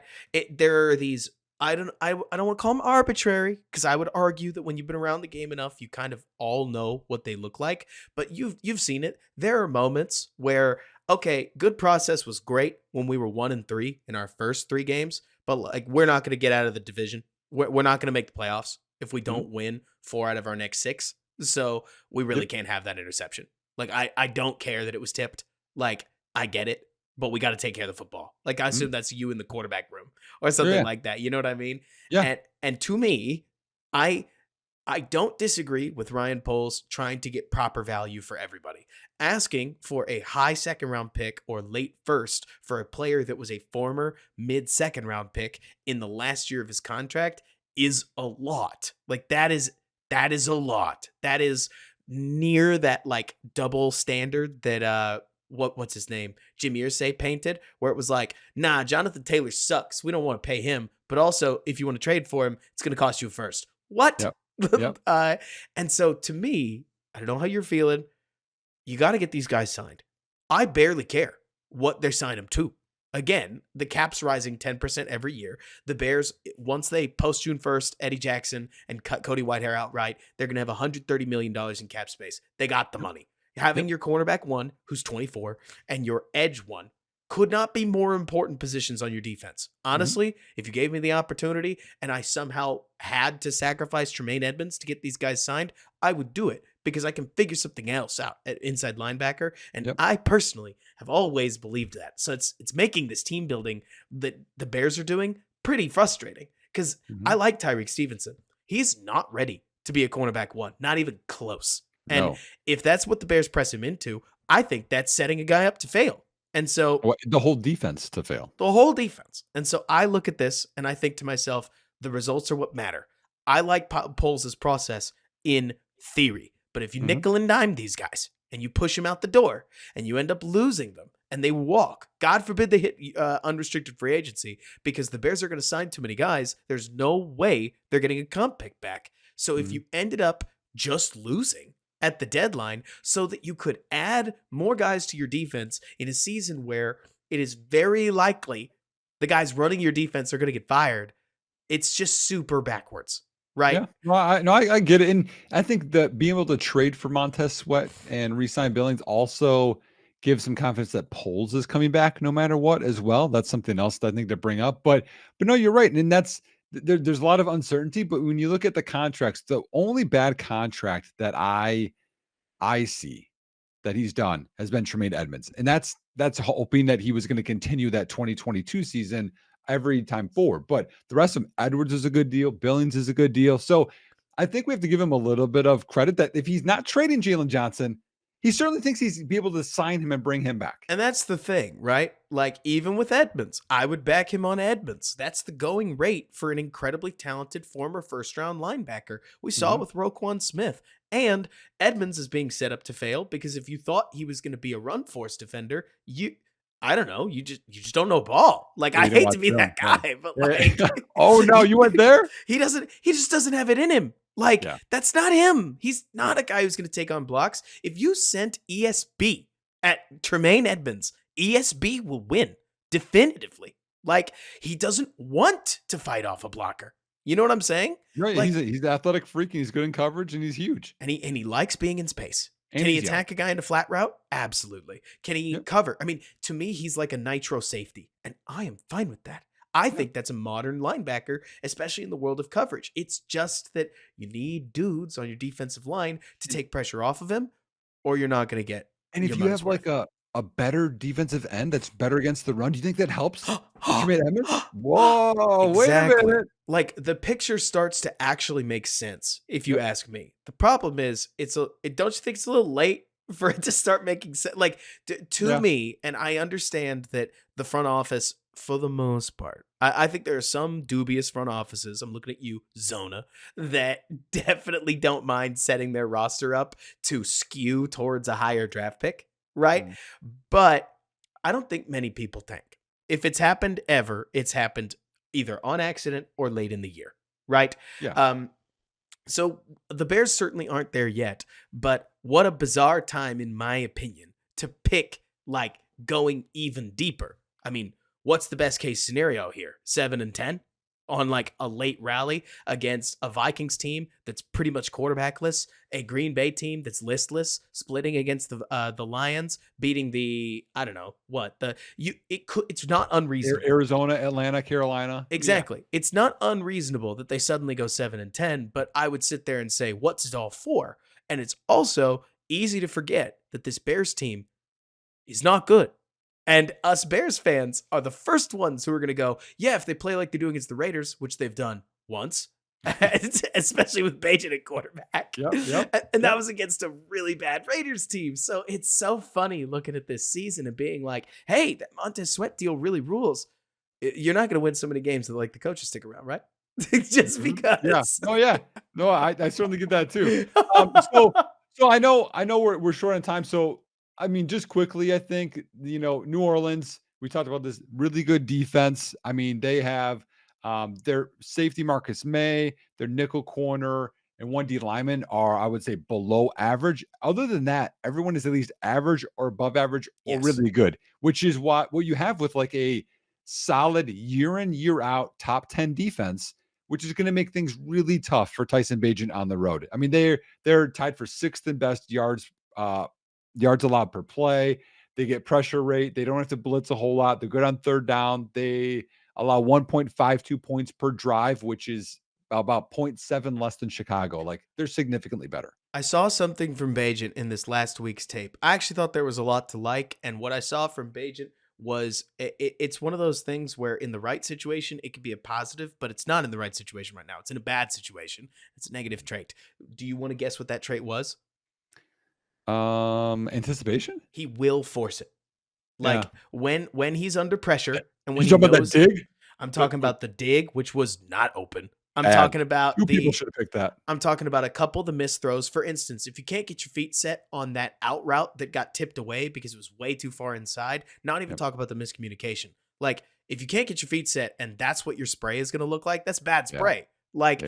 There are these. I don't want to call them arbitrary because I would argue that when you've been around the game enough, you kind of all know what they look like. But you've seen it. There are moments where okay, good process was great when we were 1-3 in our first 3 games, but like we're not going to get out of the division. We're not going to make the playoffs if we Mhm. don't win 4 out of our next 6. So we really Yep. can't have that interception. Like I don't care that it was tipped. Like I get it, but we got to take care of the football. Like I Mhm. assume that's you in the quarterback room or Yeah, something yeah. like that. You know what I mean? Yeah. And to me, I I don't disagree with Ryan Poles trying to get proper value for everybody. Asking for a high second round pick or late first for a player that was a former mid second round pick in the last year of his contract is a lot. Like that is a lot. That is near that like double standard that what's his name? Jim Irsay painted, where it was like, nah, Jonathan Taylor sucks. We don't want to pay him. But also, if you want to trade for him, it's gonna cost you a first. What? Yep. Yep. And so to me, I don't know how you're feeling. You got to get these guys signed. I barely care what they sign them to. Again, the cap's rising 10% every year. The Bears, once they post June 1st, Eddie Jackson and cut Cody Whitehair outright, they're going to have $130 million in cap space. They got the Yep. money. Having Yep. your cornerback one, who's 24, and your edge one could not be more important positions on your defense. Mhm. Honestly, if you gave me the opportunity and I somehow had to sacrifice Tremaine Edmonds to get these guys signed, I would do it because I can figure something else out at inside linebacker. And Yep. I personally have always believed that. So it's making this team building that the Bears are doing pretty frustrating because I Mhm. like Tyreek Stevenson. He's not ready to be a cornerback one, not even close. And No. if that's what the Bears press him into, I think that's setting a guy up to fail. And so The whole defense to fail. the whole defense. And so I look at this and I think to myself, the results are what matter. I like Poles' process in theory, but if you Mhm. nickel and dime these guys and you push them out the door and you end up losing them and they walk, God forbid they hit unrestricted free agency because the Bears are going to sign too many guys. There's no way they're getting a comp pick back. So if Mhm. you ended up just losing at the deadline so that you could add more guys to your defense in a season where it is very likely the guys running your defense are going to get fired. It's just super backwards, right? Yeah. No, I get it, and I think that being able to trade for Montez Sweat and re-sign Billings also gives some confidence that Poles is coming back no matter what as well. That's something else that I think to bring up. But no, you're right, and there's a lot of uncertainty. But when you look at the contracts, the only bad contract that I see that he's done has been Tremaine Edmonds. And that's hoping that he was going to continue that 2022 season every time forward. But the rest of them, Edwards is a good deal, Billings is a good deal. So I think we have to give him a little bit of credit that if he's not trading Jaylon Johnson, he certainly thinks he's be able to sign him and bring him back. And that's the thing, right? Like, even with Edmonds, I would back him on Edmonds. That's the going rate for an incredibly talented former first round linebacker. We saw it Mhm. with Roquan Smith. And Edmonds is being set up to fail because if you thought he was going to be a run force defender, I don't know, you just don't know ball. Like, Yeah, I you don't hate watch to be film. that guy, but like Yeah. Oh no, you went there? he just doesn't have it in him. Like, Yeah. that's not him. He's not a guy who's going to take on blocks. If you sent ESB at Tremaine Edmonds, ESB will win definitively. Like, he doesn't want to fight off a blocker. You know what I'm saying? Right. Like, He's an athletic freak and he's good in coverage and he's huge. and he likes being in space. And Can he he's young. attack a guy in a flat route? Absolutely. Can he Yep. cover? I mean, to me, he's like a nitro safety, and I am fine with that. I Yeah. think that's a modern linebacker, especially in the world of coverage. It's just that you need dudes on your defensive line to take pressure off of him, or you're not going to get And your if you money's have like worth. a better defensive end that's better against the run, do you think that helps Tremaine Edmonds? Whoa, wait a Exactly. minute. Like the picture starts to actually make sense if you Yep. ask me. The problem is don't you think it's a little late for it to start making sense? Like to Yeah. me, and I understand that the front office for the most part. I think there are some dubious front offices. I'm looking at you, Zona, that definitely don't mind setting their roster up to skew towards a higher draft pick, right? Mm. But I don't think many people tank. If it's happened ever, it's happened either on accident or late in the year, right? Yeah. Um, so the Bears certainly aren't there yet, but what a bizarre time, in my opinion, to pick like going even deeper. I mean, what's the best case scenario here? 7-10 on like a late rally against a Vikings team that's pretty much quarterbackless, a Green Bay team that's listless, splitting against the Lions, beating the I don't know what it's not unreasonable. Arizona, Atlanta, Carolina. Exactly. It's not unreasonable that they suddenly go 7-10, but I would sit there and say, what's it all for? And it's also easy to forget that this Bears team is not good. And us Bears fans are the first ones who are going to go, yeah, if they play like they do against the Raiders, which they've done once, especially with Bajan at quarterback. And that was against a really bad Raiders team. So it's so funny looking at this season and being like, hey, that Montez Sweat deal really rules. You're not going to win so many games that like the coaches stick around, right? Just because. Yeah. Oh yeah. No, I certainly get that too. So I know we're short on time. So I mean, just quickly, I think New Orleans. We talked about this really good defense. I mean, they have their safety Marcus May, their nickel corner, and one D lineman are, I would say, below average. Other than that, everyone is at least average or above average or really good, which is what you have with like a solid year in, year out top 10 defense, which is going to make things really tough for Tyson Bagent on the road. I mean, they're tied for sixth in best yards allowed per play. They get pressure rate. They don't have to blitz a whole lot. They're good on third down. They allow 1.52 points per drive, which is about 0.7 less than Chicago. Like, they're significantly better. I saw something from Bagent in this last week's tape. I actually thought there was a lot to like. And what I saw from Bagent was it's one of those things where in the right situation, it could be a positive, but it's not in the right situation right now. It's in a bad situation. It's a negative trait. Do you want to guess what that trait was? Anticipation? He will force it. Like when he's under pressure and when you talking about that dig? I'm talking about the dig, which was not open. I'm talking about people should have picked that. I'm talking about a couple of the missed throws. For instance, if you can't get your feet set on that out route that got tipped away because it was way too far inside, not even talk about the miscommunication. Like, if you can't get your feet set and that's what your spray is going to look like, that's bad spray. Like,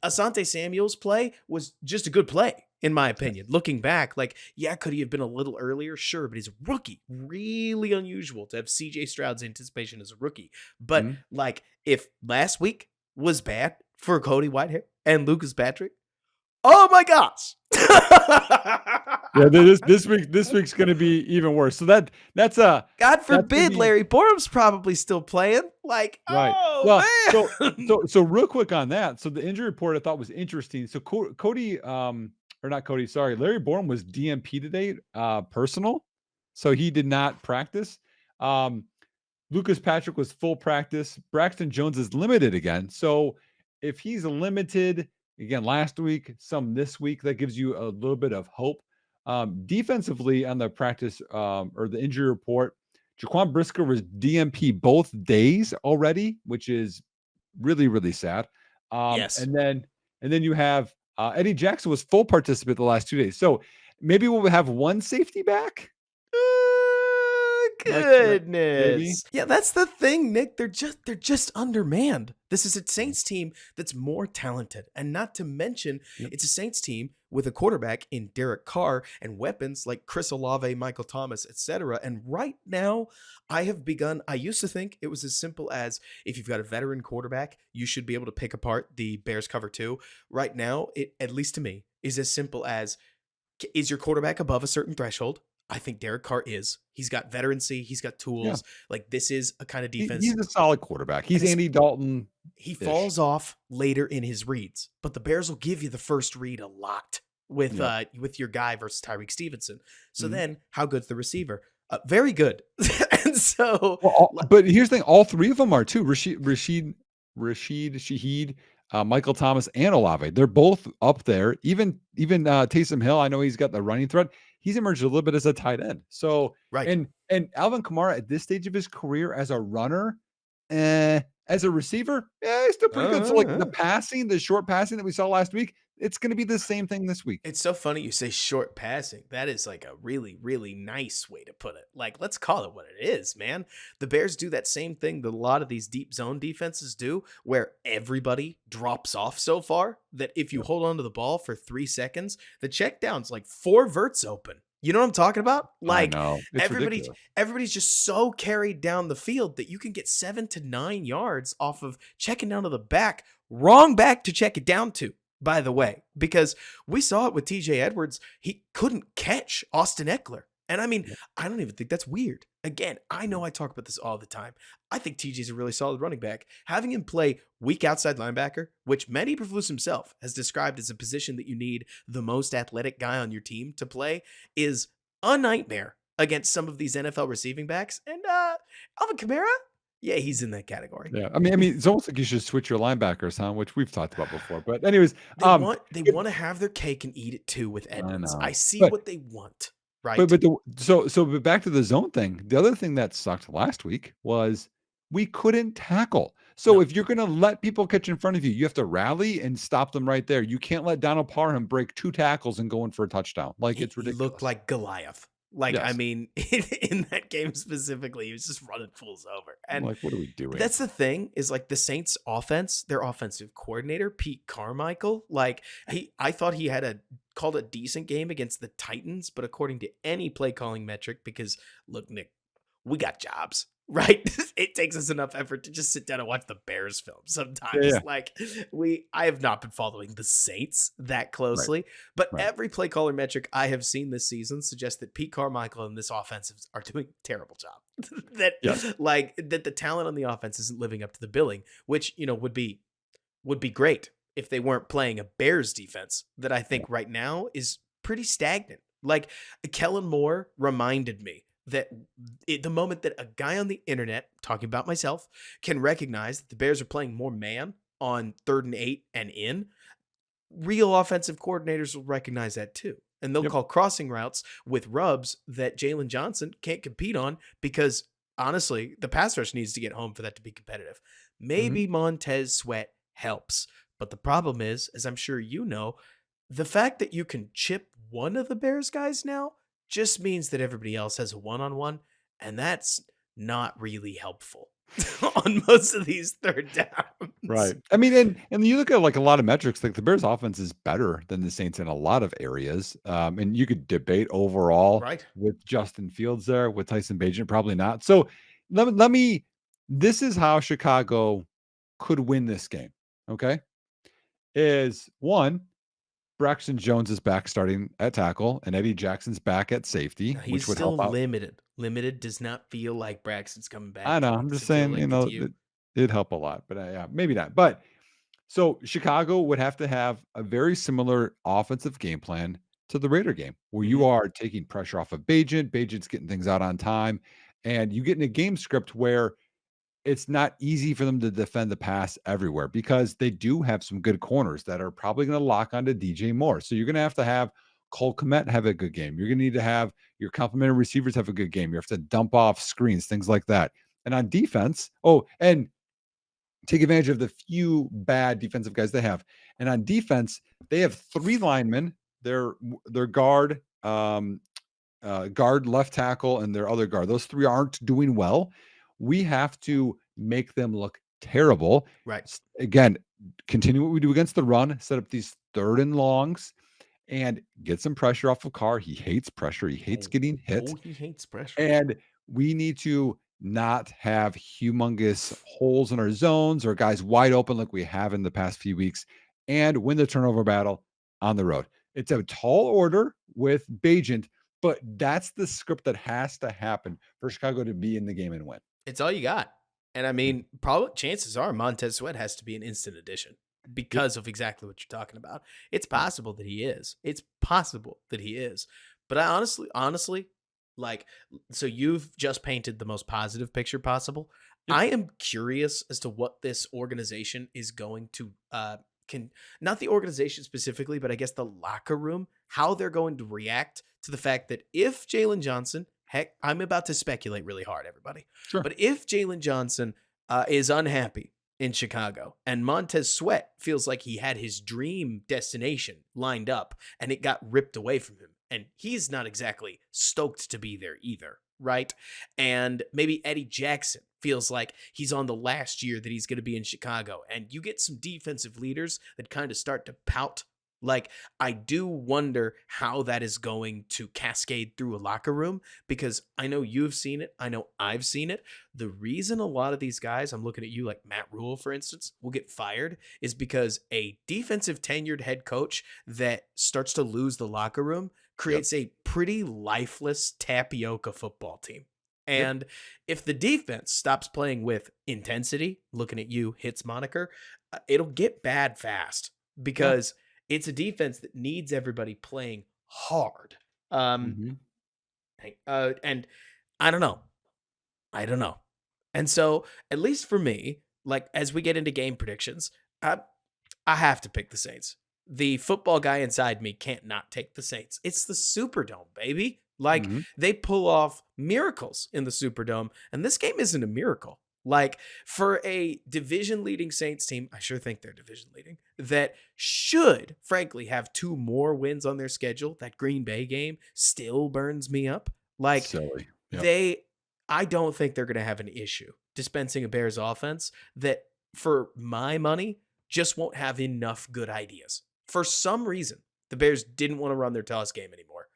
Asante Samuel's play was just a good play, in my opinion. Looking back, like, could he have been a little earlier? Sure, but he's a rookie. Really unusual to have CJ Stroud's anticipation as a rookie. But, like, if last week was bad for Cody Whitehair and Lucas Patrick, oh my gosh. This week's going to be even worse. So that's God forbid Larry Borum's probably still playing. Like, right. Oh, man. So real quick on that. So the injury report I thought was interesting. So Larry Borum was DMP today, personal. So he did not practice. Lucas Patrick was full practice. Braxton Jones is limited again. So if he's limited again last week, some this week, that gives you a little bit of hope. Defensively on the practice or the injury report, Jaquan Brisker was DMP both days already, which is really, really sad. Yes. And then you have Eddie Jackson was full participant the last 2 days. So maybe we'll have one safety back. Goodness. Yeah, that's the thing, Nick. They're just undermanned. This is a Saints team that's more talented. And not to mention, it's a Saints team with a quarterback in Derek Carr and weapons like Chris Olave, Michael Thomas, etc. And right now, I used to think it was as simple as if you've got a veteran quarterback, you should be able to pick apart the Bears cover 2. Right now, it, at least to me, is as simple as, is your quarterback above a certain threshold? I think Derek Carr is. He's got veterancy. He's got tools. Yeah. Like, this is a kind of defense. He's a solid quarterback. He's Andy Dalton. He falls off later in his reads, but the Bears will give you the first read a lot with your guy versus Tyreek Stevenson. So then, how good's the receiver? Very good. And so, but here's the thing: all three of them are too. Rashid Shaheed, Michael Thomas, and Olave. They're both up there. Even Taysom Hill. I know he's got the running threat. He's emerged a little bit as a tight end. So, and Alvin Kamara at this stage of his career as a runner, as a receiver, he's still pretty good. So like the short passing that we saw last week, it's going to be the same thing this week. It's so funny you say short passing. That is like a really, really nice way to put it. Like, let's call it what it is, man. The Bears do that same thing that a lot of these deep zone defenses do, where everybody drops off so far that if you hold on to the ball for 3 seconds, the check down's like 4 verts open. You know what I'm talking about? I Like know. It's everybody, ridiculous. everybody's just so carried down the field that you can get 7 to 9 yards off of checking down to the back. Wrong back to check it down to, by the way, because we saw it with TJ Edwards. He couldn't catch Austin Eckler. And I mean, Yep. I don't even think that's weird. Again, I know I talk about this all the time. I think TJ's a really solid running back. Having him play weak outside linebacker, which Manny Perfus himself has described as a position that you need the most athletic guy on your team to play, is a nightmare against some of these NFL receiving backs. And Alvin Kamara, yeah, he's in that category. Yeah. I mean, it's almost like you should switch your linebackers, huh? Which we've talked about before. But anyways, They want they it- want to have their cake and eat it too with I Edmonds. I know. see But what they want, but right? but the but back to the zone thing. The other thing that sucked last week was we couldn't tackle. So No, if you're gonna let people catch in front of you, you have to rally and stop them right there. You can't let Donald Parham break 2 tackles and go in for a touchdown. Like it's he looked ridiculous. like Goliath. Like, I Yes. mean, in that game specifically, he was just running fools over. I'm And like, what are we doing? that's the thing is like the Saints offense, their offensive coordinator, Pete Carmichael, like I thought he had called a decent game against the Titans, but according to any play calling metric, because look, Nick, we got jobs, right? It takes us enough effort to just sit down and watch the Bears film Yeah, sometimes. yeah. Like I have not been following the Saints that Right. closely, but Right. every play caller metric I have seen this season suggests that Pete Carmichael and this offense are doing a terrible job. that Yes. that the talent on the offense isn't living up to the billing, which would be great if they weren't playing a Bears defense that I Yeah. think right now is pretty stagnant. Like Kellen Moore reminded me that the moment that a guy on the internet, talking about myself, can recognize that the Bears are playing more man on 3rd and 8 and in, real offensive coordinators will recognize that too. And they'll Yep. call crossing routes with rubs that Jaylon Johnson can't compete on because honestly, the pass rush needs to get home for that to be competitive. Mhm. Maybe Montez Sweat helps. But the problem is, as I'm sure you know, the fact that you can chip one of the Bears guys now just means that everybody else has a one-on-one, and that's not really helpful on most of these third downs. Right. I mean, and you look at like a lot of metrics, like the Bears offense is better than the Saints in a lot of areas. And you could debate overall Right? with Justin Fields there, with Tyson Bagent, probably not. So let me this is how Chicago could win this game. Okay. Is one, Braxton Jones is back starting at tackle, and Eddie Jackson's back at safety, Now, he's which would help still out. limited. Limited does not feel like Braxton's coming I back. know. I'm Does just it feel saying, like it to you? it'd help a lot, but yeah, maybe not. But so Chicago would have to have a very similar offensive game plan to the Raider game, where you Mhm. are taking pressure off of Bagent. Bagent's getting things out on time, and you get in a game script where it's not easy for them to defend the pass everywhere because they do have some good corners that are probably going to lock onto DJ Moore. So you're going to have Cole Kmet have a good game. You're going to need to have your complementary receivers have a good game. You have to dump off screens, things like that. And on defense, and take advantage of the few bad defensive guys they have. And on defense, they have 3 linemen. Their guard, left tackle, and their other guard. Those 3 aren't doing well. We have to make them look terrible. Right. Again, continue what we do against the run, set up these 3rd and longs, and get some pressure off of Carr. He hates pressure. He hates Oh, getting hit. he hates pressure. And we need to not have humongous holes in our zones or guys wide open like we have in the past few weeks and win the turnover battle on the road. It's a tall order with Bagent, but that's the script that has to happen for Chicago to be in the game and win. It's all you got. And I mean, probably chances are Montez Sweat has to be an instant addition Yep. because of exactly what you're talking about. It's Right. possible that he is. It's possible that he is. But I honestly, like, so you've just painted the most positive picture possible. Yep. I am curious as to what this organization is going to can not the organization specifically, but I guess the locker room, how they're going to react to the fact that if Jaylon Johnson, heck, I'm about to speculate really hard, everybody. Sure. But if Jaylon Johnson is unhappy in Chicago and Montez Sweat feels like he had his dream destination lined up and it got ripped away from him, and he's not exactly stoked to be there either, right? And maybe Eddie Jackson feels like he's on the last year that he's going to be in Chicago, and you get some defensive leaders that kind of start to pout Like, I do wonder how that is going to cascade through a locker room because I know you've seen it. I know I've seen it. The reason a lot of these guys, I'm looking at you like Matt Rule, for instance, will get fired is because a defensive tenured head coach that starts to lose the locker room Yep. creates a pretty lifeless tapioca football team. Yep. And if the defense stops playing with intensity, looking at you, hits moniker, it'll get bad fast Yeah. because it's a defense that needs everybody playing hard. Um, Mhm. and I don't know. I don't know. And so, at least for me, like as we get into game predictions, I, I have to pick the Saints. The football guy inside me can't not take the Saints. It's the Superdome, baby. Like Mhm. they pull off miracles in the Superdome, and this game isn't a miracle. Like for a division leading Saints team, I sure think they're division leading, that should frankly have two more wins on their schedule. That Green Bay game still burns me up. Like Silly. Yep. they, I don't think they're going to have an issue dispensing a Bears offense that, for my money, just won't have enough good ideas. For some reason, the Bears didn't want to run their toss game anymore.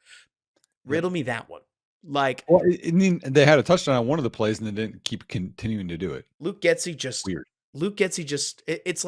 Yep. Riddle me that one. Like Well, I mean, they had a touchdown on one of the plays and they didn't keep continuing to do it. Luke Getzey just Weird. Luke Getzey just it's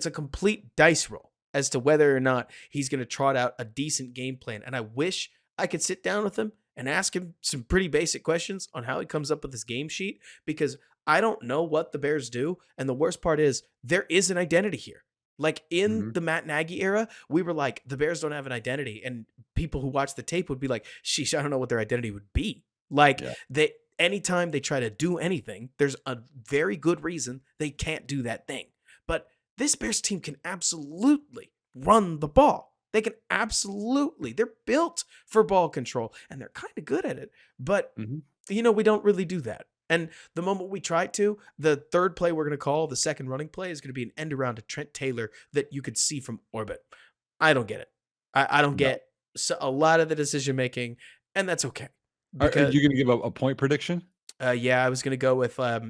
a complete dice roll as to whether or not he's going to trot out a decent game plan. And I wish I could sit down with him and ask him some pretty basic questions on how he comes up with his game sheet because I don't know what the Bears do. And the worst part is there is an identity here. Like in Mhm. the Matt Nagy era, we were like, the Bears don't have an identity. And people who watch the tape would be like, sheesh, I don't know what their identity would be. Like Yeah. they anytime they try to do anything, there's a very good reason they can't do that thing. But this Bears team can absolutely run the ball. They can absolutely, they're built for ball control and they're kind of good at it. But, Mhm. we don't really do that. And the moment we try to, the third play we're going to call, the second running play, is going to be an end around to Trent Taylor that you could see from orbit. I don't get it. I don't No. get a lot of the decision making, and that's okay. Are Because you gonna give a point prediction? yeah, I was gonna go with uh,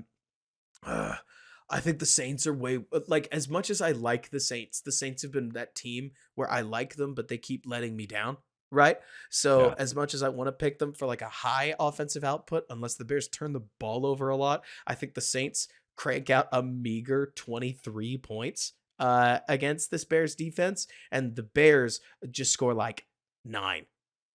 I think the Saints are way like as much as I like the Saints have been that team where I like them, but they keep letting me down. Right. So Yeah. as much as I want to pick them for like a high offensive output, unless the Bears turn the ball over a lot, I think the Saints crank out a meager 23 points against this Bears defense, and the Bears just score like 9.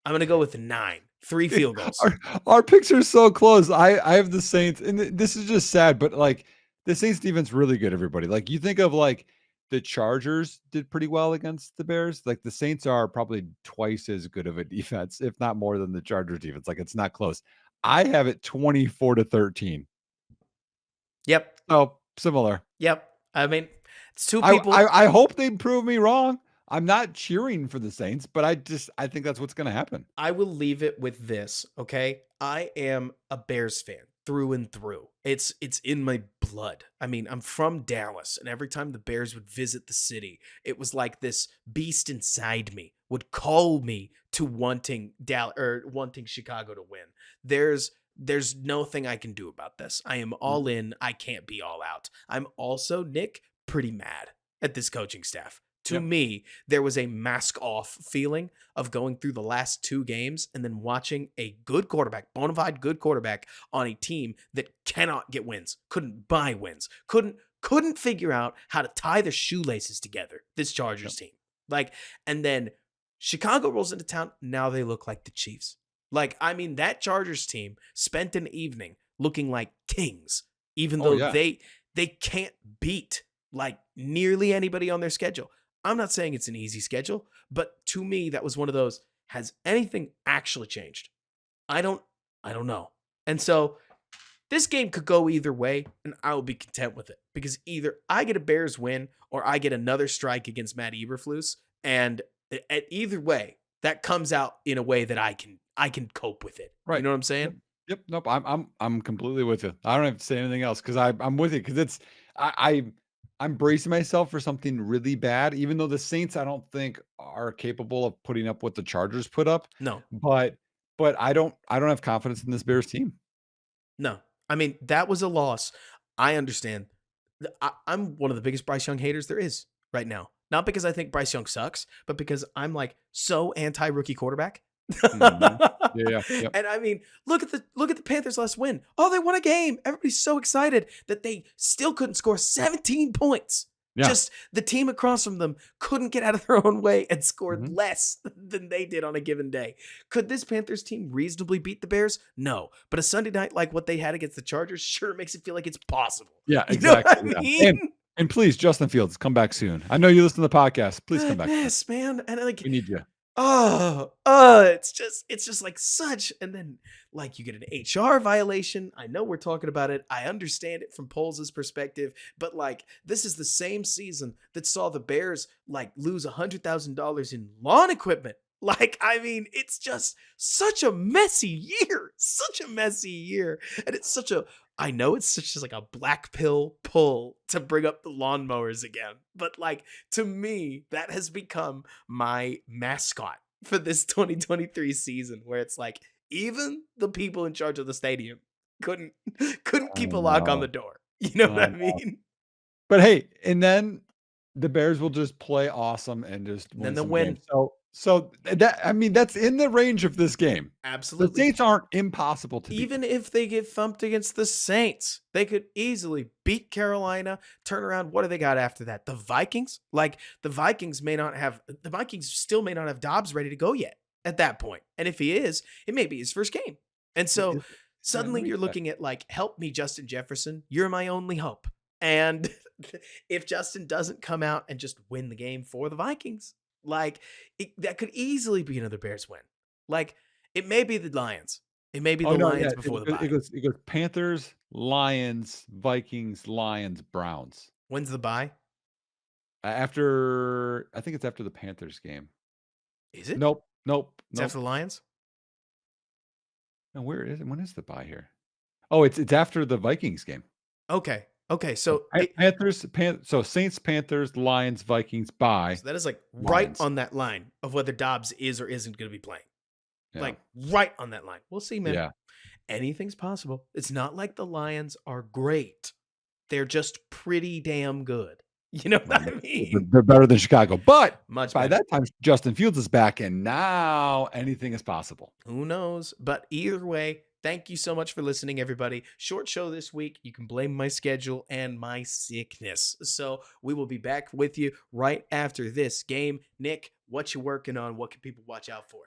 I'm gonna go with 9, 3 field goals. Our picks are so close. I have the Saints, and this is just sad, but like the Saints defense really good. Everybody, like you think of like the Chargers did pretty well against the Bears. Like the Saints are probably twice as good of a defense, if not more than the Chargers defense. Like it's not close. I have it 24-13. Yep. So similar. Yep. I mean, it's two I, people. I I hope they prove me wrong. I'm not cheering for the Saints, but I think that's what's going to happen. I will leave it with this, okay? I am a Bears fan through and through. It's in my blood. I mean, I'm from Dallas, and every time the Bears would visit the city, it was like this beast inside me would call me to wanting Dallas or wanting Chicago to win. There's nothing I can do about this. I am all Mhm. in. I can't be all out. I'm also, Nick, pretty mad at this coaching staff. To Yep. me, there was a mask off feeling of going through the last 2 games and then watching a good quarterback, bona fide good quarterback on a team that cannot get wins, couldn't buy wins, couldn't figure out how to tie their shoelaces together. This Yep. Chargers team. Like, and then Chicago rolls into town. Now they look like the Chiefs. Like, I mean, that Chargers team spent an evening looking like kings, even Oh though yeah. they can't beat like nearly anybody on their schedule. I'm not saying it's an easy schedule, but to me, that was one of those. Has anything actually changed? I don't, I don't know. And so this game could go either way, and I will be content with it because either I get a Bears win or I get another strike against Matt Eberflus, and at either way, that comes out in a way that I can cope with it. You Right. know what I'm Yep. saying? Yep. Nope. I'm completely with you. I don't have to say anything else because I'm with you because it's I I'm bracing myself for something really bad, even though the Saints I don't think are capable of putting up what the Chargers put up. No, But I don't have confidence in this Bears team. no. I mean, that was a loss. I understand. I'm one of the biggest Bryce Young haters there is right now. Not because I think Bryce Young sucks, but because I'm like so anti-rookie quarterback. Mhm. Yeah, yep. And I mean, look at the Panthers' last win. Oh, they won a game. Everybody's so excited that they still couldn't score 17 points. Yeah. Just the team across from them couldn't get out of their own way and scored Mhm. less than they did on a given day. Could this Panthers team reasonably beat the Bears? No. But a Sunday night like what they had against the Chargers sure makes it feel like it's possible. Yeah, You know what I exactly, yeah. mean? And please, Justin Fields, come back soon. I know you listen to the podcast. Please come back soon. Goodness, man. And like, We need you. it's just like such, and then like you get an HR violation. I know we're talking about it. I understand it from Poles' perspective, but like this is the same season that saw the Bears like lose $100,000 in lawn equipment. Like, I mean, it's just such a messy year, and it's such a. I know it's such as like a black pill pull to bring up the lawnmowers again, but like to me, that has become my mascot for this 2023 season, where it's like even the people in charge of the stadium couldn't I keep a lock on know. the door. You know what I I know. mean? But hey, and then the Bears will just play awesome and just And then win they'll some win. games. So that I mean, that's in the range of this game. The Absolutely. Saints aren't impossible to beat. Even if they get thumped against the Saints, they could easily beat Carolina, turn around. What do they got after that? The Vikings? Like the Vikings still may not have Dobbs ready to go yet at that point. And if he is, it may be his first game. And so Let suddenly me you're check. looking at like, help me, Justin Jefferson. You're my only hope. And if Justin doesn't come out and just win the game for the Vikings, like that could easily be another Bears win. Like it may be the Lions. It may be Oh the no, yeah. Lions before the bye. It goes Panthers, Lions, Vikings, Lions, Browns. When's the bye? After I think it's after the Panthers game. Is it? Nope. It's after the Lions? No, where is it? When is the bye here? Oh, it's after the Vikings game. Okay. So So Saints, Panthers, Lions, Vikings, bye. that is like right Lions. on that line of whether Dobbs is or isn't going to be playing. Yeah. Like right on that line. We'll see, man. Yeah. Anything's possible. It's not like the Lions are great. They're just pretty damn good. You know what I mean? They're better than Chicago. But Much by better. that time, Justin Fields is back, and now anything is possible. Who knows? But either way, thank you so much for listening, everybody. Short show this week. You can blame my schedule and my sickness. So we will be back with you right after this game. Nick, what you working on? What can people watch out for?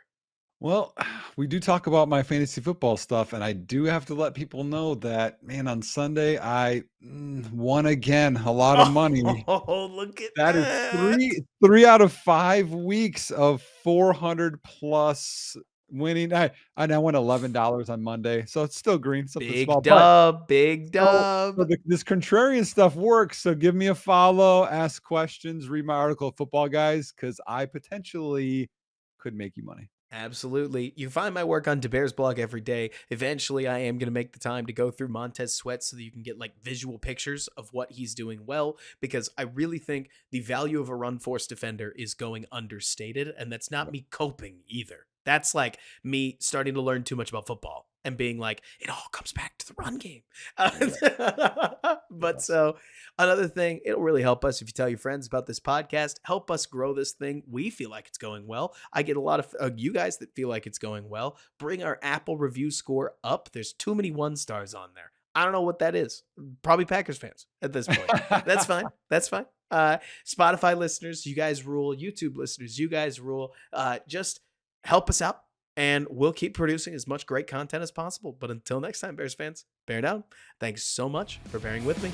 Well, we do talk about my fantasy football stuff, and I do have to let people know that, man, on Sunday, I won again a lot of money. Oh, look at That that. is three out of 5 weeks of 400 plus winning. I now won $11 on Monday, so it's still green, something small. Big dub. This contrarian stuff works. So give me a follow, ask questions, read my article, Football Guys, because I potentially could make you money. Absolutely. You find my work on DeBear's blog every day. Eventually, I am going to make the time to go through Montez Sweat so that you can get like visual pictures of what he's doing well, because I really think the value of a run force defender is going understated. And that's not me coping either. That's like me starting to learn too much about football and being like, it all comes back to the run game. But so another thing, it'll really help us if you tell your friends about this podcast. Help us grow this thing. We feel like it's going well. I get a lot of you guys that feel like it's going well. Bring our Apple review score up. There's too many 1 stars on there. I don't know what that is. Probably Packers fans at this point. That's fine. That's fine. Spotify listeners, you guys rule. YouTube listeners, you guys rule. Just help us out, and we'll keep producing as much great content as possible. But until next time, Bears fans, bear down. Thanks so much for bearing with me.